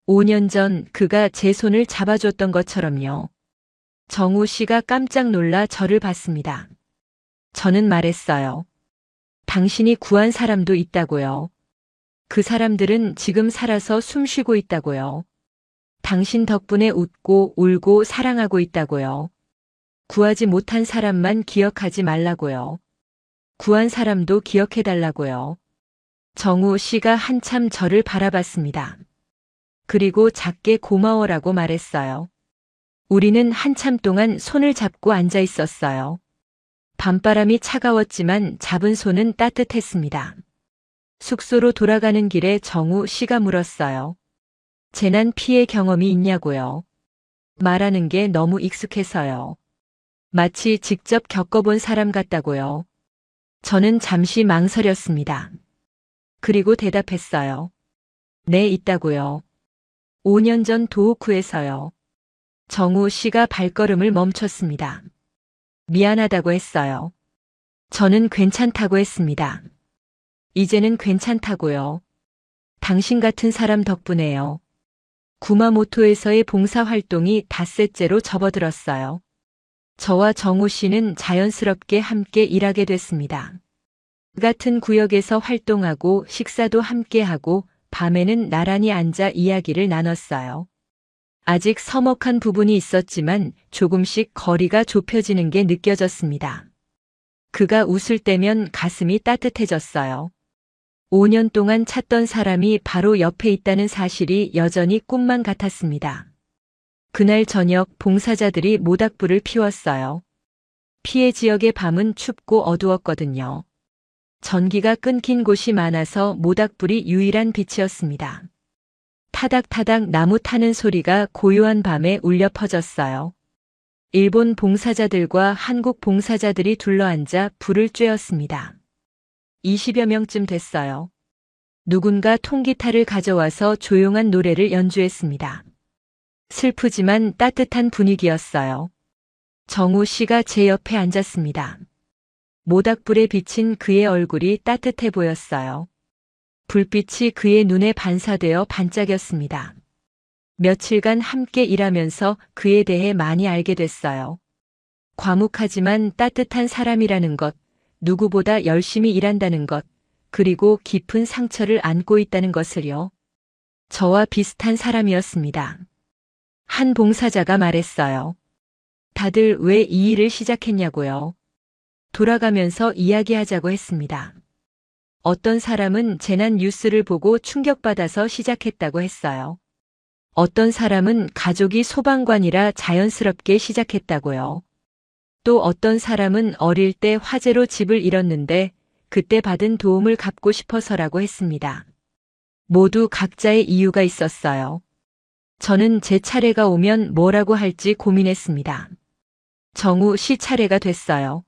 5년 전 그가 제 손을 잡아줬던 것처럼요. 정우 씨가 깜짝 놀라 저를 봤습니다. 저는 말했어요. 당신이 구한 사람도 있다고요. 그 사람들은 지금 살아서 숨 쉬고 있다고요. 당신 덕분에 웃고 울고 사랑하고 있다고요. 구하지 못한 사람만 기억하지 말라고요. 구한 사람도 기억해달라고요. 정우 씨가 한참 저를 바라봤습니다. 그리고 작게 고마워라고 말했어요. 우리는 한참 동안 손을 잡고 앉아 있었어요. 밤바람이 차가웠지만 잡은 손은 따뜻했습니다. 숙소로 돌아가는 길에 정우 씨가 물었어요. 재난 피해 경험이 있냐고요. 말하는 게 너무 익숙해서요. 마치 직접 겪어본 사람 같다고요. 저는 잠시 망설였습니다. 그리고 대답했어요. 네, 있다고요. 5년 전 도호쿠에서요. 정우 씨가 발걸음을 멈췄습니다. 미안하다고 했어요. 저는 괜찮다고 했습니다. 이제는 괜찮다고요. 당신 같은 사람 덕분에요. 구마모토에서의 봉사활동이 닷새째로 접어들었어요. 저와 정우 씨는 자연스럽게 함께 일하게 됐습니다. 같은 구역에서 활동하고 식사도 함께하고 밤에는 나란히 앉아 이야기를 나눴어요. 아직 서먹한 부분이 있었지만 조금씩 거리가 좁혀지는 게 느껴졌습니다. 그가 웃을 때면 가슴이 따뜻해졌어요. 5년 동안 찾던 사람이 바로 옆에 있다는 사실이 여전히 꿈만 같았습니다. 그날 저녁 봉사자들이 모닥불을 피웠어요. 피해 지역의 밤은 춥고 어두웠거든요. 전기가 끊긴 곳이 많아서 모닥불이 유일한 빛이었습니다. 타닥타닥 나무 타는 소리가 고요한 밤에 울려 퍼졌어요. 일본 봉사자들과 한국 봉사자들이 둘러앉아 불을 쬐었습니다. 20여 명쯤 됐어요. 누군가 통기타를 가져와서 조용한 노래를 연주했습니다. 슬프지만 따뜻한 분위기였어요. 정우 씨가 제 옆에 앉았습니다. 모닥불에 비친 그의 얼굴이 따뜻해 보였어요. 불빛이 그의 눈에 반사되어 반짝였습니다. 며칠간 함께 일하면서 그에 대해 많이 알게 됐어요. 과묵하지만 따뜻한 사람이라는 것, 누구보다 열심히 일한다는 것, 그리고 깊은 상처를 안고 있다는 것을요. 저와 비슷한 사람이었습니다. 한 봉사자가 말했어요. 다들 왜 이 일을 시작했냐고요. 돌아가면서 이야기하자고 했습니다. 어떤 사람은 재난 뉴스를 보고 충격받아서 시작했다고 했어요. 어떤 사람은 가족이 소방관이라 자연스럽게 시작했다고요. 또 어떤 사람은 어릴 때 화재로 집을 잃었는데 그때 받은 도움을 갚고 싶어서라고 했습니다. 모두 각자의 이유가 있었어요. 저는 제 차례가 오면 뭐라고 할지 고민했습니다. 정우 씨 차례가 됐어요.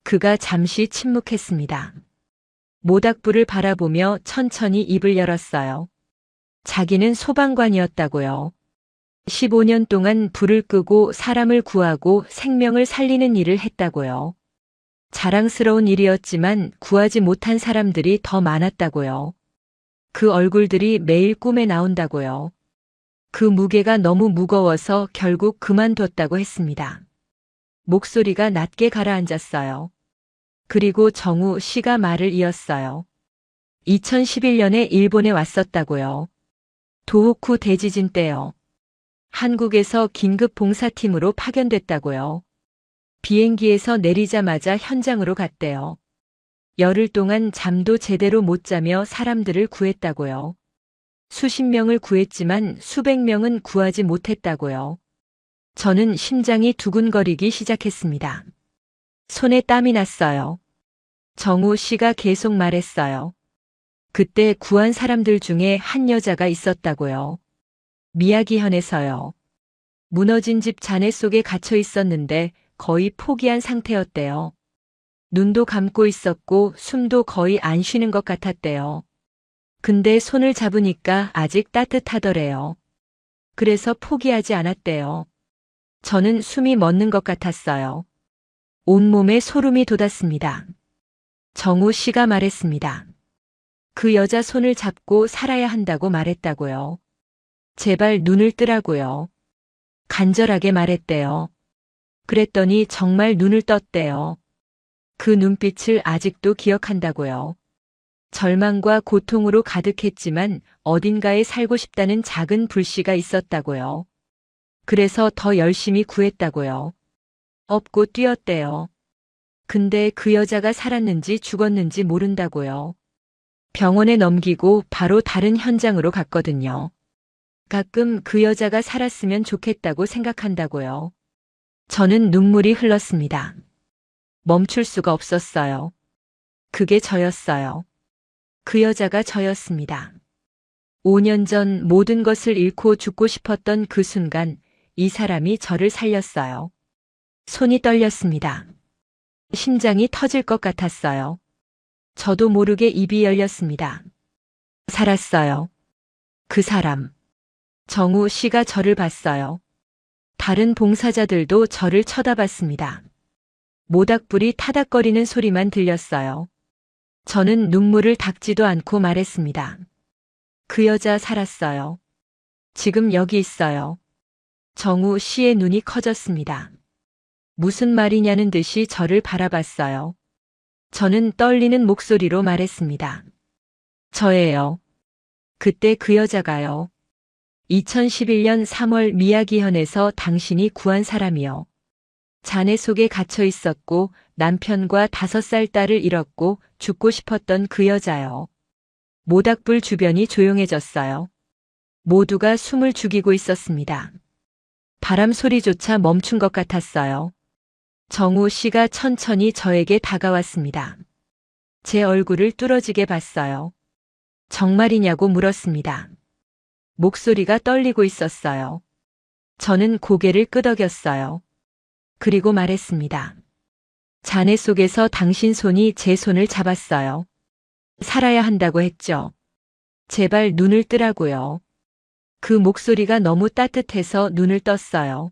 그가 잠시 침묵했습니다. 모닥불을 바라보며 천천히 입을 열었어요. 자기는 소방관이었다고요. 15년 동안 불을 끄고 사람을 구하고 생명을 살리는 일을 했다고요. 자랑스러운 일이었지만 구하지 못한 사람들이 더 많았다고요. 그 얼굴들이 매일 꿈에 나온다고요. 그 무게가 너무 무거워서 결국 그만뒀다고 했습니다. 목소리가 낮게 가라앉았어요. 그리고 정우 씨가 말을 이었어요. 2011년에 일본에 왔었다고요. 도호쿠 대지진 때요. 한국에서 긴급 봉사팀으로 파견됐다고요. 비행기에서 내리자마자 현장으로 갔대요. 열흘 동안 잠도 제대로 못 자며 사람들을 구했다고요. 수십 명을 구했지만 수백 명은 구하지 못했다고요. 저는 심장이 두근거리기 시작했습니다. 손에 땀이 났어요. 정우 씨가 계속 말했어요. 그때 구한 사람들 중에 한 여자가 있었다고요. 미야기현에서요. 무너진 집 잔해 속에 갇혀 있었는데 거의 포기한 상태였대요. 눈도 감고 있었고 숨도 거의 안 쉬는 것 같았대요. 근데 손을 잡으니까 아직 따뜻하더래요. 그래서 포기하지 않았대요. 저는 숨이 멎는 것 같았어요. 온몸에 소름이 돋았습니다. 정우 씨가 말했습니다. 그 여자 손을 잡고 살아야 한다고 말했다고요. 제발 눈을 뜨라고요. 간절하게 말했대요. 그랬더니 정말 눈을 떴대요. 그 눈빛을 아직도 기억한다고요. 절망과 고통으로 가득했지만 어딘가에 살고 싶다는 작은 불씨가 있었다고요. 그래서 더 열심히 구했다고요. 업고 뛰었대요. 근데 그 여자가 살았는지 죽었는지 모른다고요. 병원에 넘기고 바로 다른 현장으로 갔거든요. 가끔 그 여자가 살았으면 좋겠다고 생각한다고요. 저는 눈물이 흘렀습니다. 멈출 수가 없었어요. 그게 저였어요. 그 여자가 저였습니다. 5년 전 모든 것을 잃고 죽고 싶었던 그 순간 이 사람이 저를 살렸어요. 손이 떨렸습니다. 심장이 터질 것 같았어요. 저도 모르게 입이 열렸습니다. 살았어요. 그 사람. 정우 씨가 저를 봤어요. 다른 봉사자들도 저를 쳐다봤습니다. 모닥불이 타닥거리는 소리만 들렸어요. 저는 눈물을 닦지도 않고 말했습니다. 그 여자 살았어요. 지금 여기 있어요. 정우 씨의 눈이 커졌습니다. 무슨 말이냐는 듯이 저를 바라봤어요. 저는 떨리는 목소리로 말했습니다. 저예요. 그때 그 여자가요. 2011년 3월 미야기현에서 당신이 구한 사람이요. 잔해 속에 갇혀 있었고 남편과 5살 딸을 잃었고 죽고 싶었던 그 여자요. 모닥불 주변이 조용해졌어요. 모두가 숨을 죽이고 있었습니다. 바람 소리조차 멈춘 것 같았어요. 정우 씨가 천천히 저에게 다가왔습니다. 제 얼굴을 뚫어지게 봤어요. 정말이냐고 물었습니다. 목소리가 떨리고 있었어요. 저는 고개를 끄덕였어요. 그리고 말했습니다. 잔해 속에서 당신 손이 제 손을 잡았어요. 살아야 한다고 했죠. 제발 눈을 뜨라고요. 그 목소리가 너무 따뜻해서 눈을 떴어요.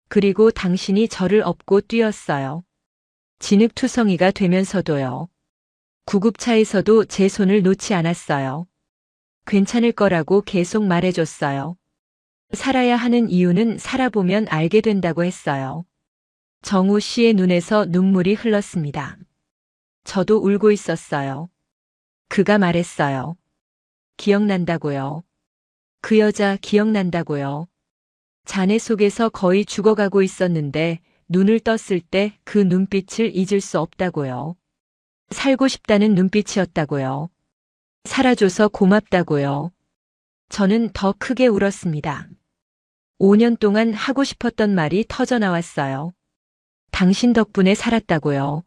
그리고 당신이 저를 업고 뛰었어요. 진흙투성이가 되면서도요. 구급차에서도 제 손을 놓지 않았어요. 괜찮을 거라고 계속 말해줬어요. 살아야 하는 이유는 살아보면 알게 된다고 했어요. 정우 씨의 눈에서 눈물이 흘렀습니다. 저도 울고 있었어요. 그가 말했어요. 기억난다고요. 그 여자 기억난다고요. 잔해 속에서 거의 죽어가고 있었는데 눈을 떴을 때 그 눈빛을 잊을 수 없다고요. 살고 싶다는 눈빛이었다고요. 살아줘서 고맙다고요. 저는 더 크게 울었습니다. 5년 동안 하고 싶었던 말이 터져 나왔어요. 당신 덕분에 살았다고요.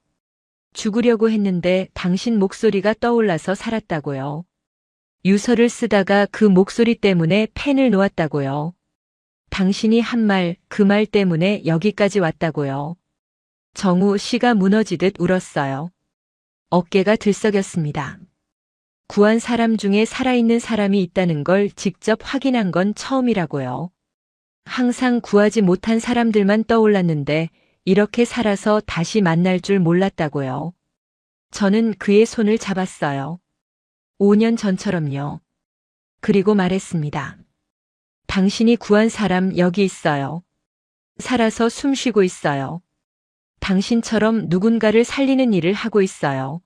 죽으려고 했는데 당신 목소리가 떠올라서 살았다고요. 유서를 쓰다가 그 목소리 때문에 펜을 놓았다고요. 당신이 한 말, 그 말 때문에 여기까지 왔다고요. 정우 씨가 무너지듯 울었어요. 어깨가 들썩였습니다. 구한 사람 중에 살아있는 사람이 있다는 걸 직접 확인한 건 처음이라고요. 항상 구하지 못한 사람들만 떠올랐는데 이렇게 살아서 다시 만날 줄 몰랐다고요. 저는 그의 손을 잡았어요. 5년 전처럼요. 그리고 말했습니다. 당신이 구한 사람 여기 있어요. 살아서 숨 쉬고 있어요. 당신처럼 누군가를 살리는 일을 하고 있어요.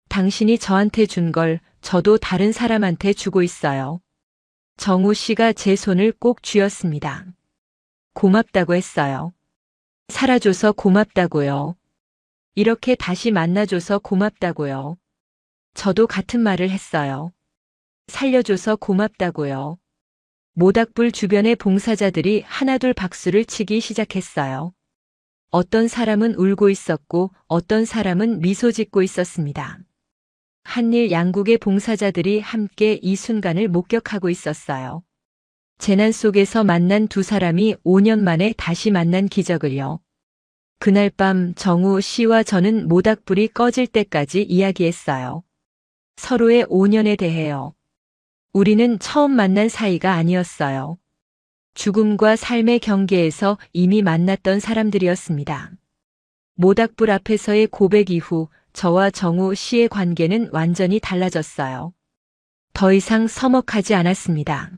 당신이 저한테 준 걸 저도 다른 사람한테 주고 있어요. 정우 씨가 제 손을 꼭 쥐었습니다. 고맙다고 했어요. 살아줘서 고맙다고요. 이렇게 다시 만나줘서 고맙다고요. 저도 같은 말을 했어요. 살려줘서 고맙다고요. 모닥불 주변의 봉사자들이 하나둘 박수를 치기 시작했어요. 어떤 사람은 울고 있었고 어떤 사람은 미소 짓고 있었습니다. 한일 양국의 봉사자들이 함께 이 순간을 목격하고 있었어요. 재난 속에서 만난 두 사람이 5년 만에 다시 만난 기적을요. 그날 밤 정우 씨와 저는 모닥불이 꺼질 때까지 이야기했어요. 서로의 5년에 대해요. 우리는 처음 만난 사이가 아니었어요. 죽음과 삶의 경계에서 이미 만났던 사람들이었습니다. 모닥불 앞에서의 고백 이후 저와 정우 씨의 관계는 완전히 달라졌어요. 더 이상 서먹하지 않았습니다.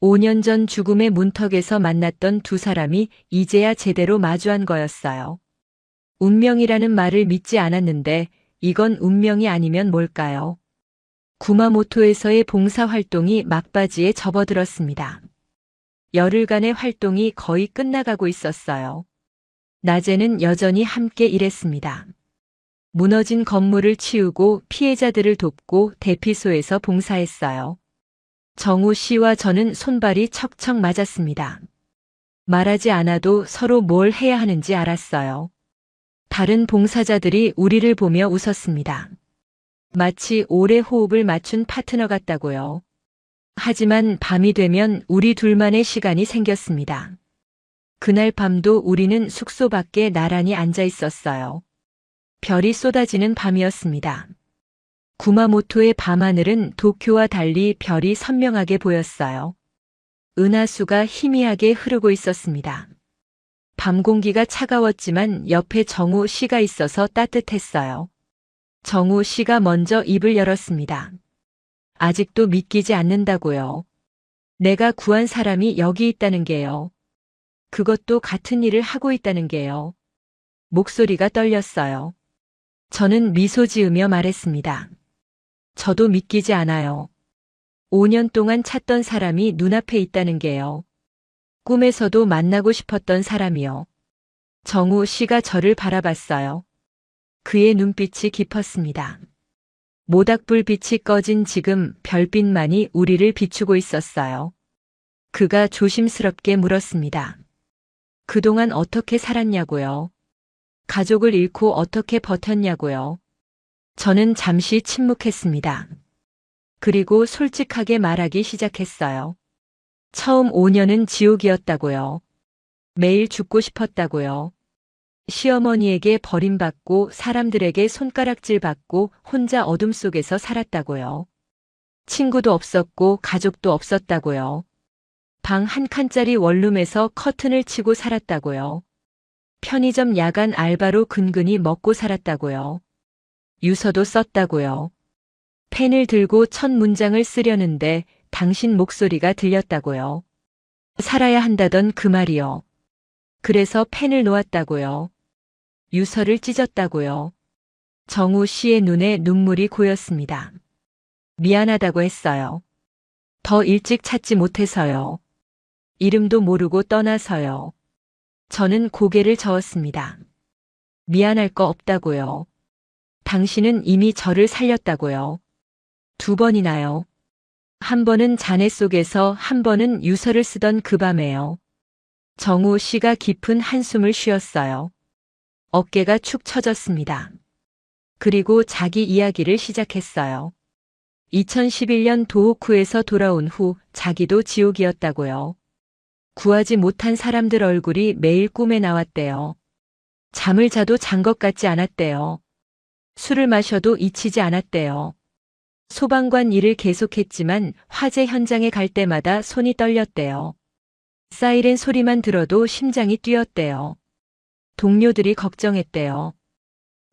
5년 전 죽음의 문턱에서 만났던 두 사람이 이제야 제대로 마주한 거였어요. 운명이라는 말을 믿지 않았는데 이건 운명이 아니면 뭘까요? 구마모토에서의 봉사활동이 막바지에 접어들었습니다. 열흘간의 활동이 거의 끝나가고 있었어요. 낮에는 여전히 함께 일했습니다. 무너진 건물을 치우고 피해자들을 돕고 대피소에서 봉사했어요. 정우 씨와 저는 손발이 척척 맞았습니다. 말하지 않아도 서로 뭘 해야 하는지 알았어요. 다른 봉사자들이 우리를 보며 웃었습니다. 마치 오래 호흡을 맞춘 파트너 같다고요. 하지만 밤이 되면 우리 둘만의 시간이 생겼습니다. 그날 밤도 우리는 숙소 밖에 나란히 앉아 있었어요. 별이 쏟아지는 밤이었습니다. 구마모토의 밤하늘은 도쿄와 달리 별이 선명하게 보였어요. 은하수가 희미하게 흐르고 있었습니다. 밤 공기가 차가웠지만 옆에 정우 씨가 있어서 따뜻했어요. 정우 씨가 먼저 입을 열었습니다. 아직도 믿기지 않는다고요. 내가 구한 사람이 여기 있다는 게요. 그것도 같은 일을 하고 있다는 게요. 목소리가 떨렸어요. 저는 미소 지으며 말했습니다. 저도 믿기지 않아요. 5년 동안 찾던 사람이 눈앞에 있다는 게요. 꿈에서도 만나고 싶었던 사람이요. 정우 씨가 저를 바라봤어요. 그의 눈빛이 깊었습니다. 모닥불빛이 꺼진 지금 별빛만이 우리를 비추고 있었어요. 그가 조심스럽게 물었습니다. 그동안 어떻게 살았냐고요? 가족을 잃고 어떻게 버텼냐고요? 저는 잠시 침묵했습니다. 그리고 솔직하게 말하기 시작했어요. 처음 5년은 지옥이었다고요. 매일 죽고 싶었다고요. 시어머니에게 버림받고 사람들에게 손가락질 받고 혼자 어둠 속에서 살았다고요. 친구도 없었고 가족도 없었다고요. 방 한 칸짜리 원룸에서 커튼을 치고 살았다고요. 편의점 야간 알바로 근근히 먹고 살았다고요. 유서도 썼다고요. 펜을 들고 첫 문장을 쓰려는데 당신 목소리가 들렸다고요. 살아야 한다던 그 말이요. 그래서 펜을 놓았다고요. 유서를 찢었다고요. 정우 씨의 눈에 눈물이 고였습니다. 미안하다고 했어요. 더 일찍 찾지 못해서요. 이름도 모르고 떠나서요. 저는 고개를 저었습니다. 미안할 거 없다고요. 당신은 이미 저를 살렸다고요. 2번이나요. 한 번은 잔해 속에서 한 번은 유서를 쓰던 그 밤에요. 정우 씨가 깊은 한숨을 쉬었어요. 어깨가 축 처졌습니다. 그리고 자기 이야기를 시작했어요. 2011년 도호쿠에서 돌아온 후 자기도 지옥이었다고요. 구하지 못한 사람들 얼굴이 매일 꿈에 나왔대요. 잠을 자도 잔 것 같지 않았대요. 술을 마셔도 잊히지 않았대요. 소방관 일을 계속했지만 화재 현장에 갈 때마다 손이 떨렸대요. 사이렌 소리만 들어도 심장이 뛰었대요. 동료들이 걱정했대요.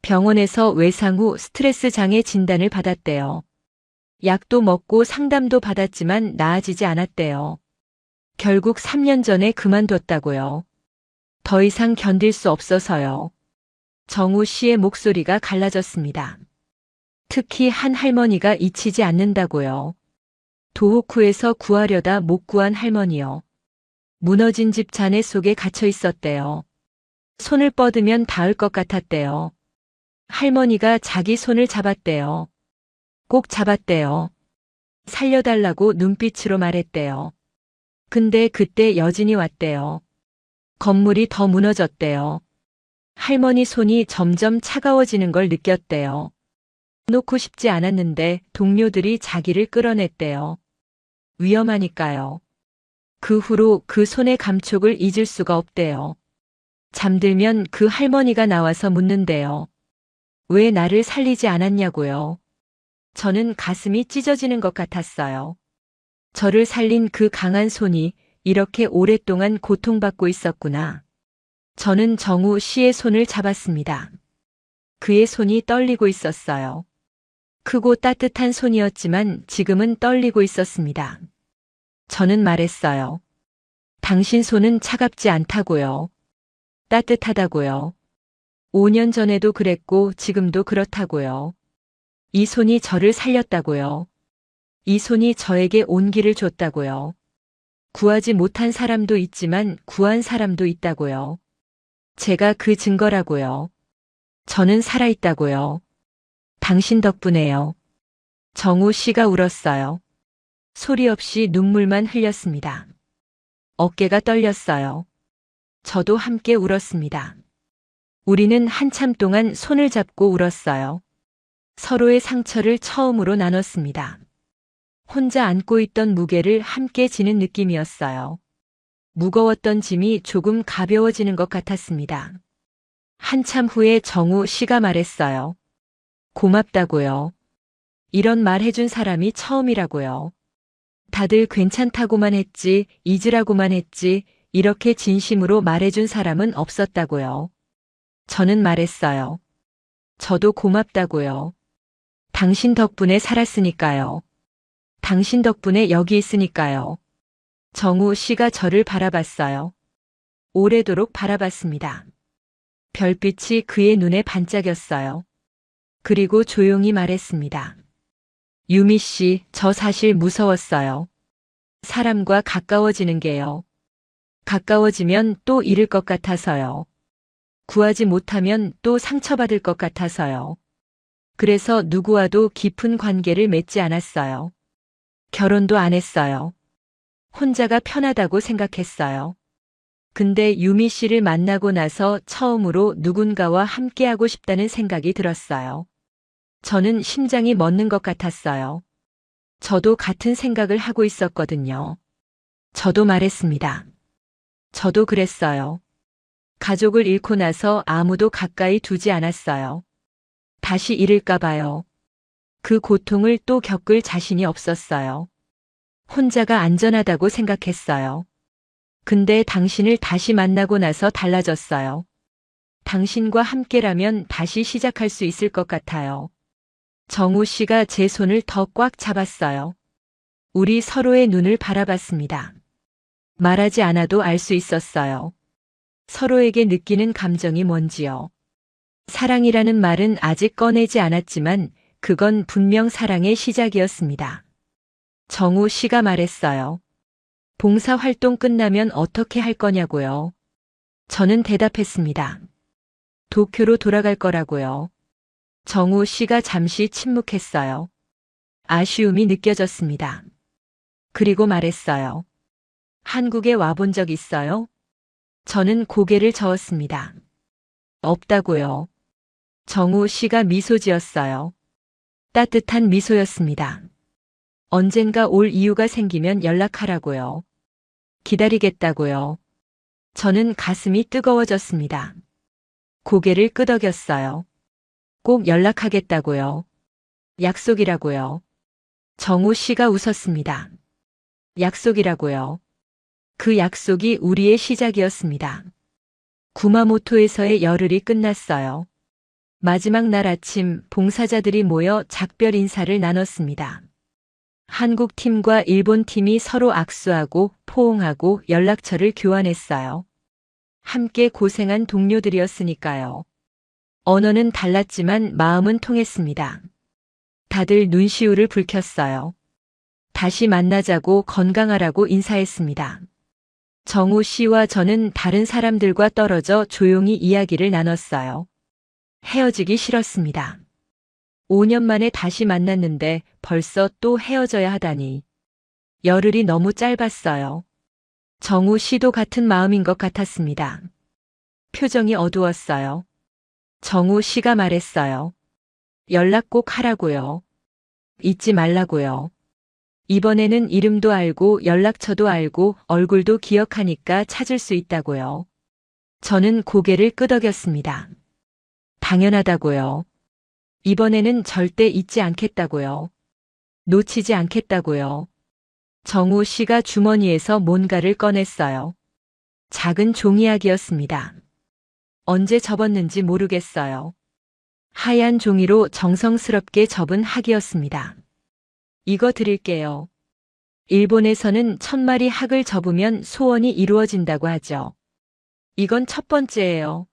병원에서 외상 후 스트레스 장애 진단을 받았대요. 약도 먹고 상담도 받았지만 나아지지 않았대요. 결국 3년 전에 그만뒀다고요. 더 이상 견딜 수 없어서요. 정우 씨의 목소리가 갈라졌습니다. 특히 한 할머니가 잊히지 않는다고요. 도호쿠에서 구하려다 못 구한 할머니요. 무너진 집 잔해 속에 갇혀 있었대요. 손을 뻗으면 닿을 것 같았대요. 할머니가 자기 손을 잡았대요. 꼭 잡았대요. 살려달라고 눈빛으로 말했대요. 근데 그때 여진이 왔대요. 건물이 더 무너졌대요. 할머니 손이 점점 차가워지는 걸 느꼈대요. 놓고 싶지 않았는데 동료들이 자기를 끌어냈대요. 위험하니까요. 그 후로 그 손의 감촉을 잊을 수가 없대요. 잠들면 그 할머니가 나와서 묻는데요. 왜 나를 살리지 않았냐고요. 저는 가슴이 찢어지는 것 같았어요. 저를 살린 그 강한 손이 이렇게 오랫동안 고통받고 있었구나. 저는 정우 씨의 손을 잡았습니다. 그의 손이 떨리고 있었어요. 크고 따뜻한 손이었지만 지금은 떨리고 있었습니다. 저는 말했어요. 당신 손은 차갑지 않다고요. 따뜻하다고요. 5년 전에도 그랬고 지금도 그렇다고요. 이 손이 저를 살렸다고요. 이 손이 저에게 온기를 줬다고요. 구하지 못한 사람도 있지만 구한 사람도 있다고요. 제가 그 증거라고요. 저는 살아있다고요. 당신 덕분에요. 정우 씨가 울었어요. 소리 없이 눈물만 흘렸습니다. 어깨가 떨렸어요. 저도 함께 울었습니다. 우리는 한참 동안 손을 잡고 울었어요. 서로의 상처를 처음으로 나눴습니다. 혼자 안고 있던 무게를 함께 지는 느낌이었어요. 무거웠던 짐이 조금 가벼워지는 것 같았습니다. 한참 후에 정우 씨가 말했어요. 고맙다고요. 이런 말 해준 사람이 처음이라고요. 다들 괜찮다고만 했지, 잊으라고만 했지, 이렇게 진심으로 말해준 사람은 없었다고요. 저는 말했어요. 저도 고맙다고요. 당신 덕분에 살았으니까요. 당신 덕분에 여기 있으니까요. 정우 씨가 저를 바라봤어요. 오래도록 바라봤습니다. 별빛이 그의 눈에 반짝였어요. 그리고 조용히 말했습니다. 유미 씨, 저 사실 무서웠어요. 사람과 가까워지는 게요. 가까워지면 또 잃을 것 같아서요. 구하지 못하면 또 상처받을 것 같아서요. 그래서 누구와도 깊은 관계를 맺지 않았어요. 결혼도 안 했어요. 혼자가 편하다고 생각했어요. 근데 유미 씨를 만나고 나서 처음으로 누군가와 함께하고 싶다는 생각이 들었어요. 저는 심장이 멎는 것 같았어요. 저도 같은 생각을 하고 있었거든요. 저도 말했습니다. 저도 그랬어요. 가족을 잃고 나서 아무도 가까이 두지 않았어요. 다시 잃을까 봐요. 그 고통을 또 겪을 자신이 없었어요. 혼자가 안전하다고 생각했어요. 근데 당신을 다시 만나고 나서 달라졌어요. 당신과 함께라면 다시 시작할 수 있을 것 같아요. 정우 씨가 제 손을 더 꽉 잡았어요. 우리 서로의 눈을 바라봤습니다. 말하지 않아도 알 수 있었어요. 서로에게 느끼는 감정이 뭔지요. 사랑이라는 말은 아직 꺼내지 않았지만 그건 분명 사랑의 시작이었습니다. 정우 씨가 말했어요. 봉사활동 끝나면 어떻게 할 거냐고요. 저는 대답했습니다. 도쿄로 돌아갈 거라고요. 정우 씨가 잠시 침묵했어요. 아쉬움이 느껴졌습니다. 그리고 말했어요. 한국에 와본 적 있어요? 저는 고개를 저었습니다. 없다고요. 정우 씨가 미소 지었어요. 따뜻한 미소였습니다. 언젠가 올 이유가 생기면 연락하라고요. 기다리겠다고요. 저는 가슴이 뜨거워졌습니다. 고개를 끄덕였어요. 꼭 연락하겠다고요. 약속이라고요. 정우 씨가 웃었습니다. 약속이라고요. 그 약속이 우리의 시작이었습니다. 구마모토에서의 열흘이 끝났어요. 마지막 날 아침 봉사자들이 모여 작별 인사를 나눴습니다. 한국 팀과 일본 팀이 서로 악수하고 포옹하고 연락처를 교환했어요. 함께 고생한 동료들이었으니까요. 언어는 달랐지만 마음은 통했습니다. 다들 눈시울을 붉혔어요. 다시 만나자고 건강하라고 인사했습니다. 정우 씨와 저는 다른 사람들과 떨어져 조용히 이야기를 나눴어요. 헤어지기 싫었습니다. 5년 만에 다시 만났는데 벌써 또 헤어져야 하다니. 열흘이 너무 짧았어요. 정우 씨도 같은 마음인 것 같았습니다. 표정이 어두웠어요. 정우 씨가 말했어요. 연락 꼭 하라고요. 잊지 말라고요. 이번에는 이름도 알고 연락처도 알고 얼굴도 기억하니까 찾을 수 있다고요. 저는 고개를 끄덕였습니다. 당연하다고요. 이번에는 절대 잊지 않겠다고요. 놓치지 않겠다고요. 정우 씨가 주머니에서 뭔가를 꺼냈어요. 작은 종이약이었습니다. 언제 접었는지 모르겠어요. 하얀 종이로 정성스럽게 접은 학이었습니다. 이거 드릴게요. 일본에서는 1000마리 학을 접으면 소원이 이루어진다고 하죠. 이건 첫 번째예요.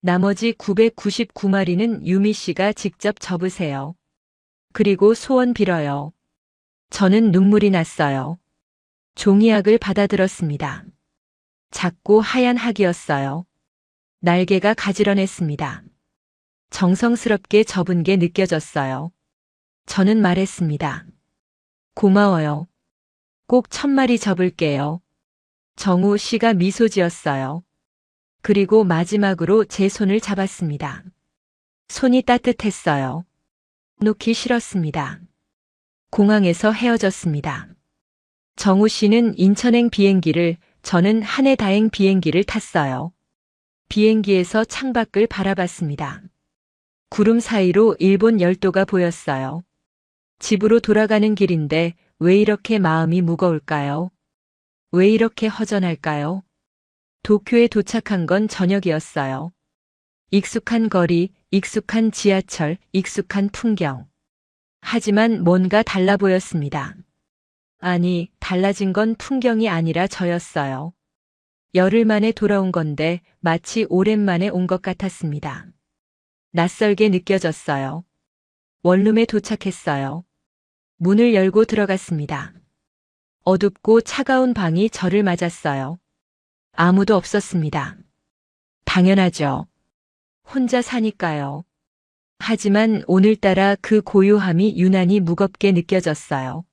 나머지 999마리는 유미 씨가 직접 접으세요. 그리고 소원 빌어요. 저는 눈물이 났어요. 종이약을 받아들었습니다. 작고 하얀 학이었어요. 날개가 가지런했습니다. 정성스럽게 접은 게 느껴졌어요. 저는 말했습니다. 고마워요. 꼭 1000마리 접을게요. 정우 씨가 미소 지었어요. 그리고 마지막으로 제 손을 잡았습니다. 손이 따뜻했어요. 놓기 싫었습니다. 공항에서 헤어졌습니다. 정우 씨는 인천행 비행기를, 저는 하네다행 비행기를 탔어요. 비행기에서 창밖을 바라봤습니다. 구름 사이로 일본 열도가 보였어요. 집으로 돌아가는 길인데 왜 이렇게 마음이 무거울까요? 왜 이렇게 허전할까요? 도쿄에 도착한 건 저녁이었어요. 익숙한 거리, 익숙한 지하철, 익숙한 풍경. 하지만 뭔가 달라 보였습니다. 아니, 달라진 건 풍경이 아니라 저였어요. 열흘 만에 돌아온 건데 마치 오랜만에 온 것 같았습니다. 낯설게 느껴졌어요. 원룸에 도착했어요. 문을 열고 들어갔습니다. 어둡고 차가운 방이 저를 맞았어요. 아무도 없었습니다. 당연하죠. 혼자 사니까요. 하지만 오늘따라 그 고요함이 유난히 무겁게 느껴졌어요.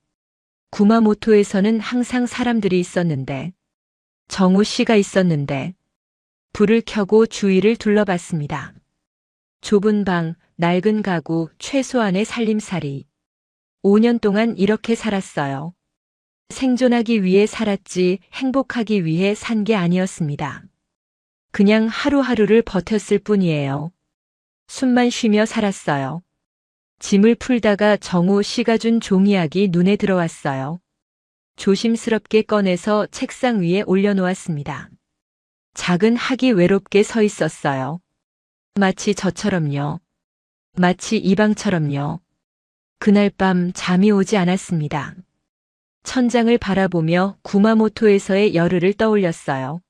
구마모토에서는 항상 사람들이 있었는데, 정우 씨가 있었는데, 불을 켜고 주위를 둘러봤습니다. 좁은 방, 낡은 가구, 최소한의 살림살이. 5년 동안 이렇게 살았어요. 생존하기 위해 살았지 행복하기 위해 산 게 아니었습니다. 그냥 하루하루를 버텼을 뿐이에요. 숨만 쉬며 살았어요. 짐을 풀다가 정우 씨가 준 종이약이 눈에 들어왔어요. 조심스럽게 꺼내서 책상 위에 올려놓았습니다. 작은 학이 외롭게 서 있었어요. 마치 저처럼요. 마치 이 방처럼요. 그날 밤 잠이 오지 않았습니다. 천장을 바라보며 구마모토에서의 열흘을 떠올렸어요.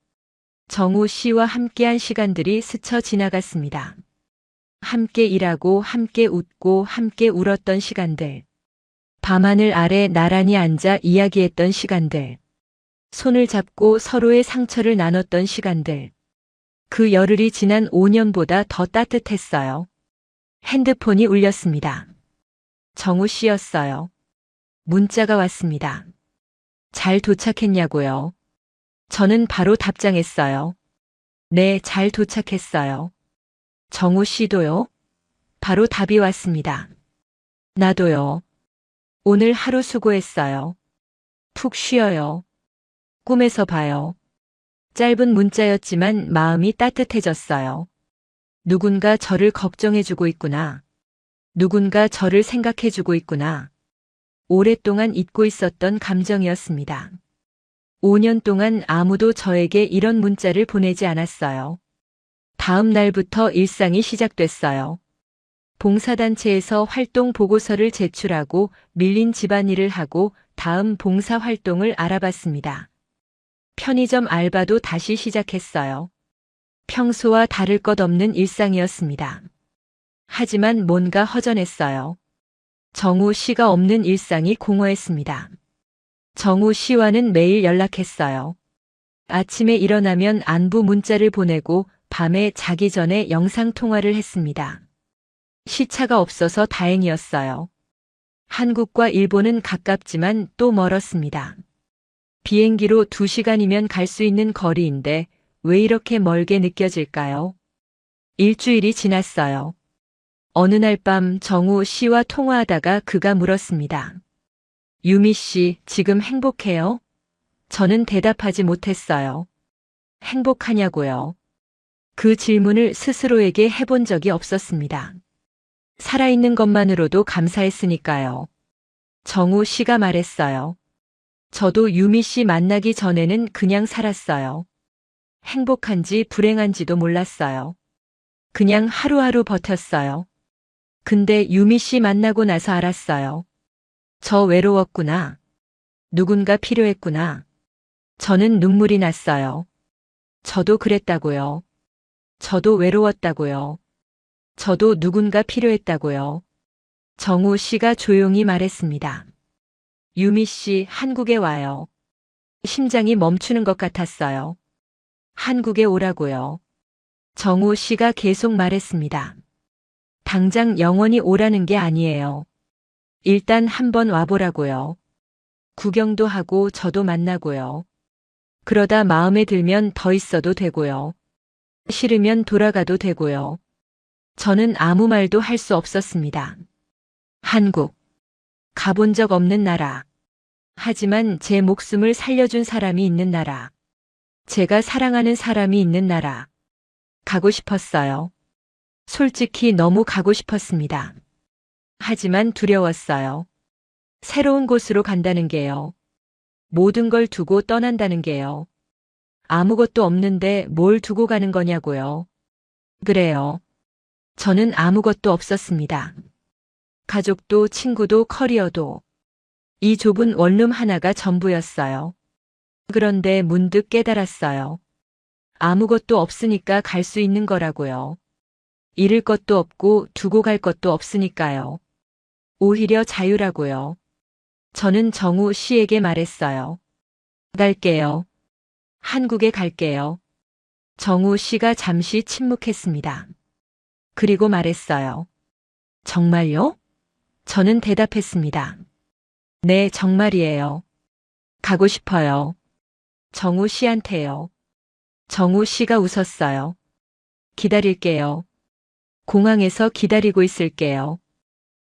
정우 씨와 함께한 시간들이 스쳐 지나갔습니다. 함께 일하고 함께 웃고 함께 울었던 시간들. 밤하늘 아래 나란히 앉아 이야기했던 시간들. 손을 잡고 서로의 상처를 나눴던 시간들. 그 열흘이 지난 5년보다 더 따뜻했어요. 핸드폰이 울렸습니다. 정우 씨였어요. 문자가 왔습니다. 잘 도착했냐고요? 저는 바로 답장했어요. 네, 잘 도착했어요. 정우 씨도요? 바로 답이 왔습니다. 나도요. 오늘 하루 수고했어요. 푹 쉬어요. 꿈에서 봐요. 짧은 문자였지만 마음이 따뜻해졌어요. 누군가 저를 걱정해주고 있구나. 누군가 저를 생각해주고 있구나. 오랫동안 잊고 있었던 감정이었습니다. 5년 동안 아무도 저에게 이런 문자를 보내지 않았어요. 다음 날부터 일상이 시작됐어요. 봉사단체에서 활동 보고서를 제출하고 밀린 집안일을 하고 다음 봉사 활동을 알아봤습니다. 편의점 알바도 다시 시작했어요. 평소와 다를 것 없는 일상이었습니다. 하지만 뭔가 허전했어요. 정우 씨가 없는 일상이 공허했습니다. 정우 씨와는 매일 연락했어요. 아침에 일어나면 안부 문자를 보내고 밤에 자기 전에 영상통화를 했습니다. 시차가 없어서 다행이었어요. 한국과 일본은 가깝지만 또 멀었습니다. 비행기로 2시간이면 갈 수 있는 거리인데 왜 이렇게 멀게 느껴질까요? 일주일이 지났어요. 어느 날 밤 정우 씨와 통화하다가 그가 물었습니다. 유미 씨, 지금 행복해요? 저는 대답하지 못했어요. 행복하냐고요? 그 질문을 스스로에게 해본 적이 없었습니다. 살아있는 것만으로도 감사했으니까요. 정우 씨가 말했어요. 저도 유미 씨 만나기 전에는 그냥 살았어요. 행복한지 불행한지도 몰랐어요. 그냥 하루하루 버텼어요. 근데 유미 씨 만나고 나서 알았어요. 저 외로웠구나. 누군가 필요했구나. 저는 눈물이 났어요. 저도 그랬다고요. 저도 외로웠다고요. 저도 누군가 필요했다고요. 정우 씨가 조용히 말했습니다. 유미 씨, 한국에 와요. 심장이 멈추는 것 같았어요. 한국에 오라고요. 정우 씨가 계속 말했습니다. 당장 영원히 오라는 게 아니에요. 일단 한번 와보라고요. 구경도 하고 저도 만나고요. 그러다 마음에 들면 더 있어도 되고요. 싫으면 돌아가도 되고요. 저는 아무 말도 할 수 없었습니다. 한국. 가본 적 없는 나라. 하지만 제 목숨을 살려준 사람이 있는 나라. 제가 사랑하는 사람이 있는 나라. 가고 싶었어요. 솔직히 너무 가고 싶었습니다. 하지만 두려웠어요. 새로운 곳으로 간다는 게요. 모든 걸 두고 떠난다는 게요. 아무것도 없는데 뭘 두고 가는 거냐고요. 그래요. 저는 아무것도 없었습니다. 가족도 친구도 커리어도. 이 좁은 원룸 하나가 전부였어요. 그런데 문득 깨달았어요. 아무것도 없으니까 갈 수 있는 거라고요. 잃을 것도 없고 두고 갈 것도 없으니까요. 오히려 자유라고요. 저는 정우 씨에게 말했어요. 갈게요. 한국에 갈게요. 정우 씨가 잠시 침묵했습니다. 그리고 말했어요. 정말요? 저는 대답했습니다. 네, 정말이에요. 가고 싶어요. 정우 씨한테요. 정우 씨가 웃었어요. 기다릴게요. 공항에서 기다리고 있을게요.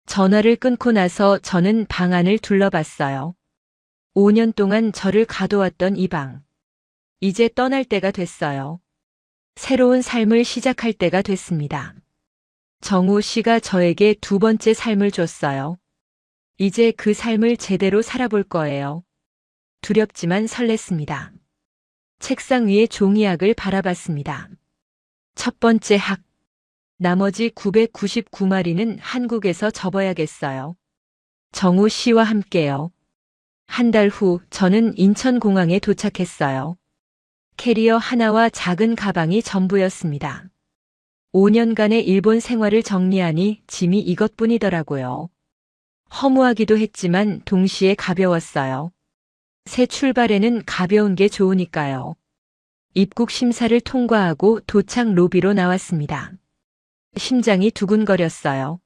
전화를 끊고 나서 저는 방 안을 둘러봤어요. 5년 동안 저를 가둬왔던 이 방. 이제 떠날 때가 됐어요. 새로운 삶을 시작할 때가 됐습니다. 정우 씨가 저에게 두 번째 삶을 줬어요. 이제 그 삶을 제대로 살아볼 거예요. 두렵지만 설렜습니다. 책상 위에 종이학을 바라봤습니다. 첫 번째 학. 나머지 999마리는 한국에서 접어야겠어요. 정우 씨와 함께요. 한 달 후 저는 인천공항에 도착했어요. 캐리어 하나와 작은 가방이 전부였습니다. 5년간의 일본 생활을 정리하니 짐이 이것뿐이더라고요. 허무하기도 했지만 동시에 가벼웠어요. 새 출발에는 가벼운 게 좋으니까요. 입국 심사를 통과하고 도착 로비로 나왔습니다. 심장이 두근거렸어요.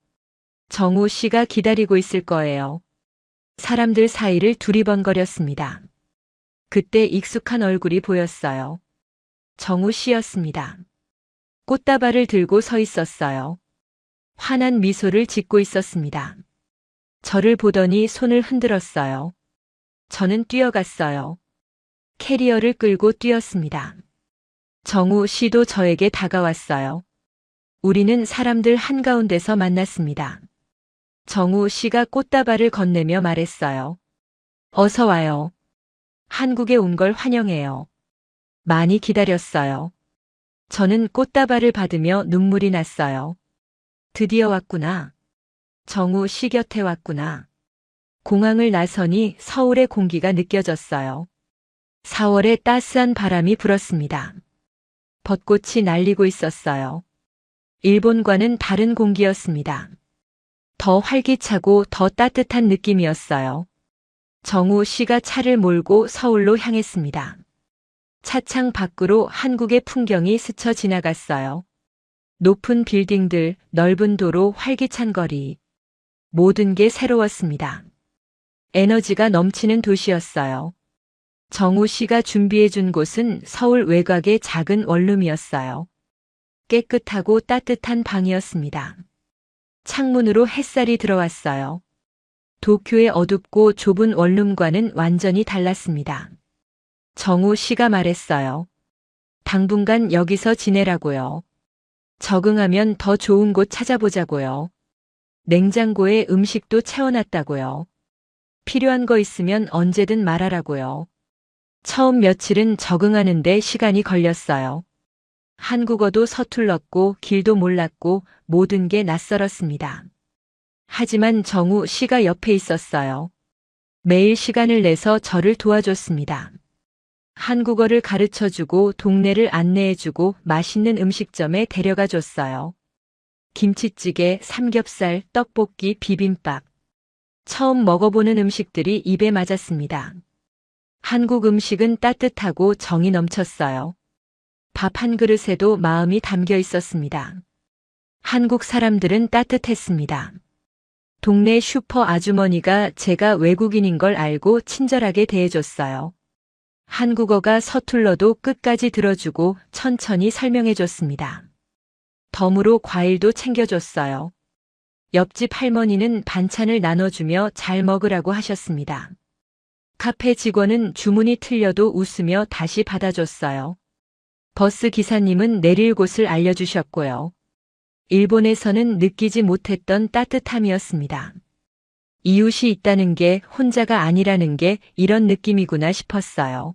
정우 씨가 기다리고 있을 거예요. 사람들 사이를 두리번거렸습니다. 그때 익숙한 얼굴이 보였어요. 정우 씨였습니다. 꽃다발을 들고 서 있었어요. 환한 미소를 짓고 있었습니다. 저를 보더니 손을 흔들었어요. 저는 뛰어갔어요. 캐리어를 끌고 뛰었습니다. 정우 씨도 저에게 다가왔어요. 우리는 사람들 한가운데서 만났습니다. 정우 씨가 꽃다발을 건네며 말했어요. 어서 와요. 한국에 온 걸 환영해요. 많이 기다렸어요. 저는 꽃다발을 받으며 눈물이 났어요. 드디어 왔구나. 정우 씨 곁에 왔구나. 공항을 나서니 서울의 공기가 느껴졌어요. 4월에 따스한 바람이 불었습니다. 벚꽃이 날리고 있었어요. 일본과는 다른 공기였습니다. 더 활기차고 더 따뜻한 느낌이었어요. 정우 씨가 차를 몰고 서울로 향했습니다. 차창 밖으로 한국의 풍경이 스쳐 지나갔어요. 높은 빌딩들, 넓은 도로, 활기찬 거리. 모든 게 새로웠습니다. 에너지가 넘치는 도시였어요. 정우 씨가 준비해준 곳은 서울 외곽의 작은 원룸이었어요. 깨끗하고 따뜻한 방이었습니다. 창문으로 햇살이 들어왔어요. 도쿄의 어둡고 좁은 원룸과는 완전히 달랐습니다. 정우 씨가 말했어요. 당분간 여기서 지내라고요. 적응하면 더 좋은 곳 찾아보자고요. 냉장고에 음식도 채워놨다고요. 필요한 거 있으면 언제든 말하라고요. 처음 며칠은 적응하는데 시간이 걸렸어요. 한국어도 서툴렀고 길도 몰랐고 모든 게 낯설었습니다. 하지만 정우 씨가 옆에 있었어요. 매일 시간을 내서 저를 도와줬습니다. 한국어를 가르쳐주고 동네를 안내해주고 맛있는 음식점에 데려가 줬어요. 김치찌개, 삼겹살, 떡볶이, 비빔밥. 처음 먹어보는 음식들이 입에 맞았습니다. 한국 음식은 따뜻하고 정이 넘쳤어요. 밥 한 그릇에도 마음이 담겨 있었습니다. 한국 사람들은 따뜻했습니다. 동네 슈퍼 아주머니가 제가 외국인인 걸 알고 친절하게 대해줬어요. 한국어가 서툴러도 끝까지 들어주고 천천히 설명해줬습니다. 덤으로 과일도 챙겨줬어요. 옆집 할머니는 반찬을 나눠주며 잘 먹으라고 하셨습니다. 카페 직원은 주문이 틀려도 웃으며 다시 받아줬어요. 버스 기사님은 내릴 곳을 알려주셨고요. 일본에서는 느끼지 못했던 따뜻함이었습니다. 이웃이 있다는 게 혼자가 아니라는 게 이런 느낌이구나 싶었어요.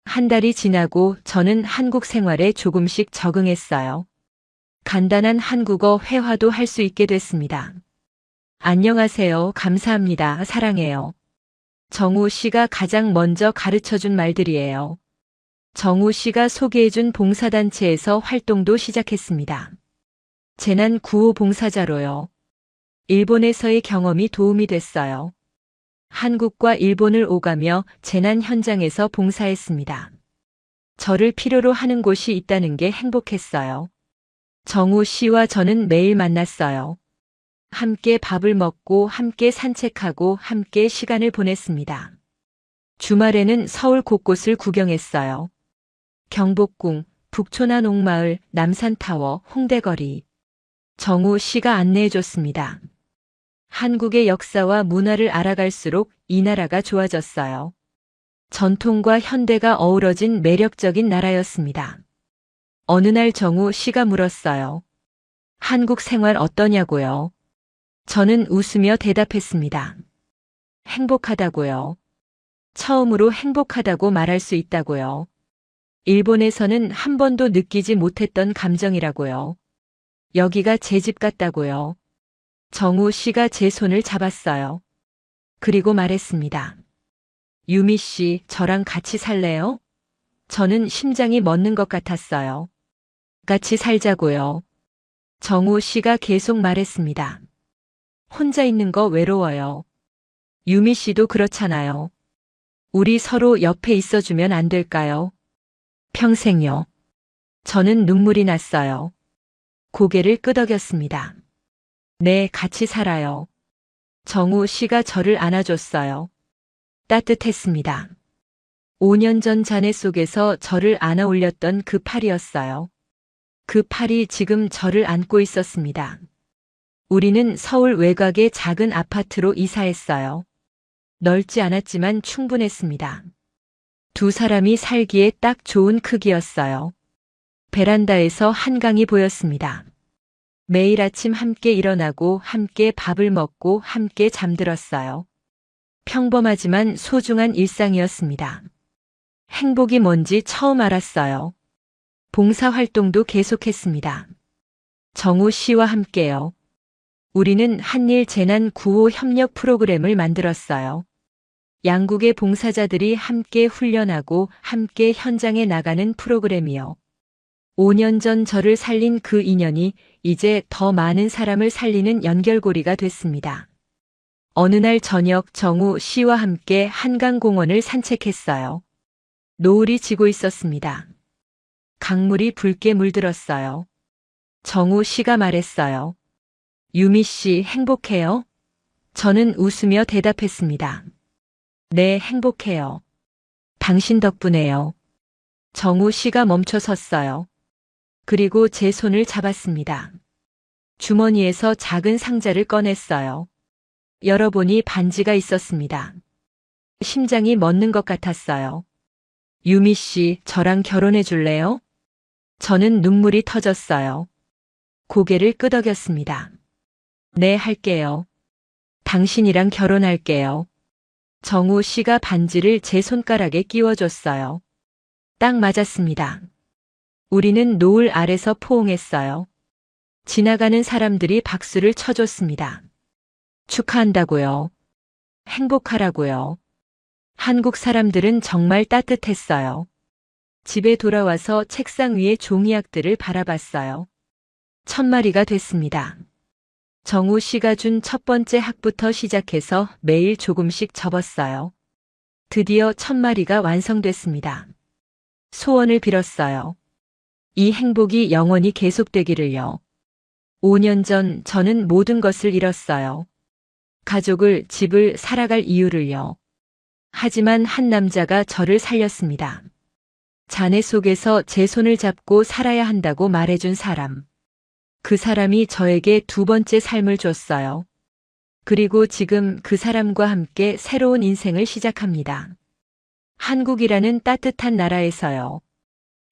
한 달이 지나고 저는 한국 생활에 조금씩 적응했어요. 간단한 한국어 회화도 할 수 있게 됐습니다. 안녕하세요. 감사합니다. 사랑해요. 정우 씨가 가장 먼저 가르쳐준 말들이에요. 정우 씨가 소개해준 봉사단체에서 활동도 시작했습니다. 재난 구호 봉사자로요. 일본에서의 경험이 도움이 됐어요. 한국과 일본을 오가며 재난 현장에서 봉사했습니다. 저를 필요로 하는 곳이 있다는 게 행복했어요. 정우 씨와 저는 매일 만났어요. 함께 밥을 먹고 함께 산책하고 함께 시간을 보냈습니다. 주말에는 서울 곳곳을 구경했어요. 경복궁, 북촌화 농마을, 남산타워, 홍대거리. 정우 씨가 안내해줬습니다. 한국의 역사와 문화를 알아갈수록 이 나라가 좋아졌어요. 전통과 현대가 어우러진 매력적인 나라였습니다. 어느 날 정우 씨가 물었어요. 한국 생활 어떠냐고요? 저는 웃으며 대답했습니다. 행복하다고요. 처음으로 행복하다고 말할 수 있다고요. 일본에서는 한 번도 느끼지 못했던 감정이라고요. 여기가 제 집 같다고요. 정우 씨가 제 손을 잡았어요. 그리고 말했습니다. 유미 씨, 저랑 같이 살래요? 저는 심장이 멎는 것 같았어요. 같이 살자고요. 정우 씨가 계속 말했습니다. 혼자 있는 거 외로워요. 유미 씨도 그렇잖아요. 우리 서로 옆에 있어주면 안 될까요? 평생요. 저는 눈물이 났어요. 고개를 끄덕였습니다. 네, 같이 살아요. 정우 씨가 저를 안아줬어요. 따뜻했습니다. 5년 전 잔해 속에서 저를 안아 올렸던 그 팔이었어요. 그 팔이 지금 저를 안고 있었습니다. 우리는 서울 외곽의 작은 아파트로 이사했어요. 넓지 않았지만 충분했습니다. 두 사람이 살기에 딱 좋은 크기였어요. 베란다에서 한강이 보였습니다. 매일 아침 함께 일어나고 함께 밥을 먹고 함께 잠들었어요. 평범하지만 소중한 일상이었습니다. 행복이 뭔지 처음 알았어요. 봉사활동도 계속했습니다. 정우 씨와 함께요. 우리는 한일 재난 구호 협력 프로그램을 만들었어요. 양국의 봉사자들이 함께 훈련하고 함께 현장에 나가는 프로그램이요. 5년 전 저를 살린 그 인연이 이제 더 많은 사람을 살리는 연결고리가 됐습니다. 어느 날 저녁 정우 씨와 함께 한강공원을 산책했어요. 노을이 지고 있었습니다. 강물이 붉게 물들었어요. 정우 씨가 말했어요. 유미 씨 행복해요? 저는 웃으며 대답했습니다. 네, 행복해요. 당신 덕분에요. 정우 씨가 멈춰 섰어요. 그리고 제 손을 잡았습니다. 주머니에서 작은 상자를 꺼냈어요. 열어보니 반지가 있었습니다. 심장이 멎는 것 같았어요. 유미 씨, 저랑 결혼해 줄래요? 저는 눈물이 터졌어요. 고개를 끄덕였습니다. 네, 할게요. 당신이랑 결혼할게요. 정우 씨가 반지를 제 손가락에 끼워줬어요. 딱 맞았습니다. 우리는 노을 아래서 포옹했어요. 지나가는 사람들이 박수를 쳐줬습니다. 축하한다고요. 행복하라고요. 한국 사람들은 정말 따뜻했어요. 집에 돌아와서 책상 위에 종이약들을 바라봤어요. 1000마리가 됐습니다. 정우 씨가 준 첫 번째 학부터 시작해서 매일 조금씩 접었어요. 드디어 1000마리가 완성됐습니다. 소원을 빌었어요. 이 행복이 영원히 계속되기를요. 5년 전 저는 모든 것을 잃었어요. 가족을, 집을, 살아갈 이유를요. 하지만 한 남자가 저를 살렸습니다. 잔해 속에서 제 손을 잡고 살아야 한다고 말해준 사람. 그 사람이 저에게 두 번째 삶을 줬어요. 그리고 지금 그 사람과 함께 새로운 인생을 시작합니다. 한국이라는 따뜻한 나라에서요.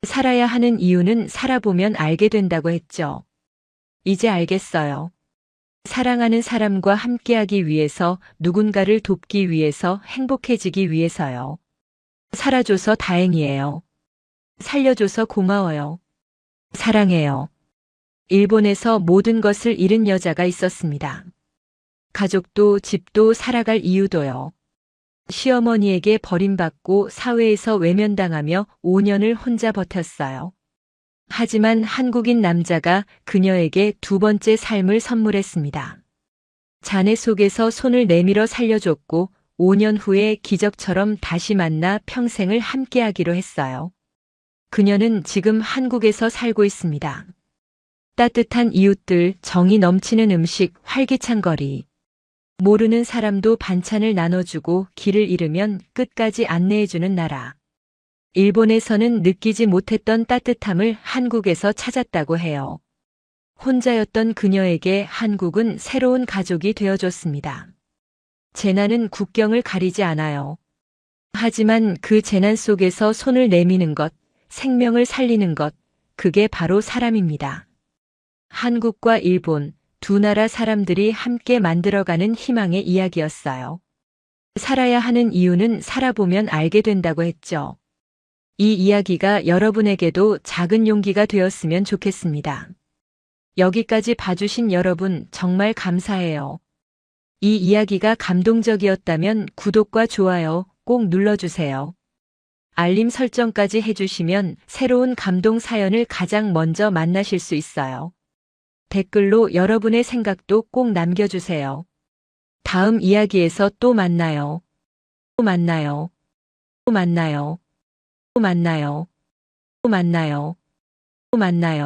살아야 하는 이유는 살아보면 알게 된다고 했죠. 이제 알겠어요. 사랑하는 사람과 함께하기 위해서, 누군가를 돕기 위해서, 행복해지기 위해서요. 살아줘서 다행이에요. 살려줘서 고마워요. 사랑해요. 일본에서 모든 것을 잃은 여자가 있었습니다. 가족도, 집도, 살아갈 이유도요. 시어머니에게 버림받고 사회에서 외면당하며 5년을 혼자 버텼어요. 하지만 한국인 남자가 그녀에게 두 번째 삶을 선물했습니다. 잔해 속에서 손을 내밀어 살려줬고 5년 후에 기적처럼 다시 만나 평생을 함께하기로 했어요. 그녀는 지금 한국에서 살고 있습니다. 따뜻한 이웃들, 정이 넘치는 음식, 활기찬 거리. 모르는 사람도 반찬을 나눠주고 길을 잃으면 끝까지 안내해주는 나라. 일본에서는 느끼지 못했던 따뜻함을 한국에서 찾았다고 해요. 혼자였던 그녀에게 한국은 새로운 가족이 되어줬습니다. 재난은 국경을 가리지 않아요. 하지만 그 재난 속에서 손을 내미는 것, 생명을 살리는 것, 그게 바로 사람입니다. 한국과 일본, 두 나라 사람들이 함께 만들어가는 희망의 이야기였어요. 살아야 하는 이유는 살아보면 알게 된다고 했죠. 이 이야기가 여러분에게도 작은 용기가 되었으면 좋겠습니다. 여기까지 봐주신 여러분 정말 감사해요. 이 이야기가 감동적이었다면 구독과 좋아요 꼭 눌러주세요. 알림 설정까지 해주시면 새로운 감동 사연을 가장 먼저 만나실 수 있어요. 댓글로 여러분의 생각도 꼭 남겨주세요. 다음 이야기에서 또 만나요. 또 만나요. 또 만나요. 또 만나요. 또 만나요. 또 만나요.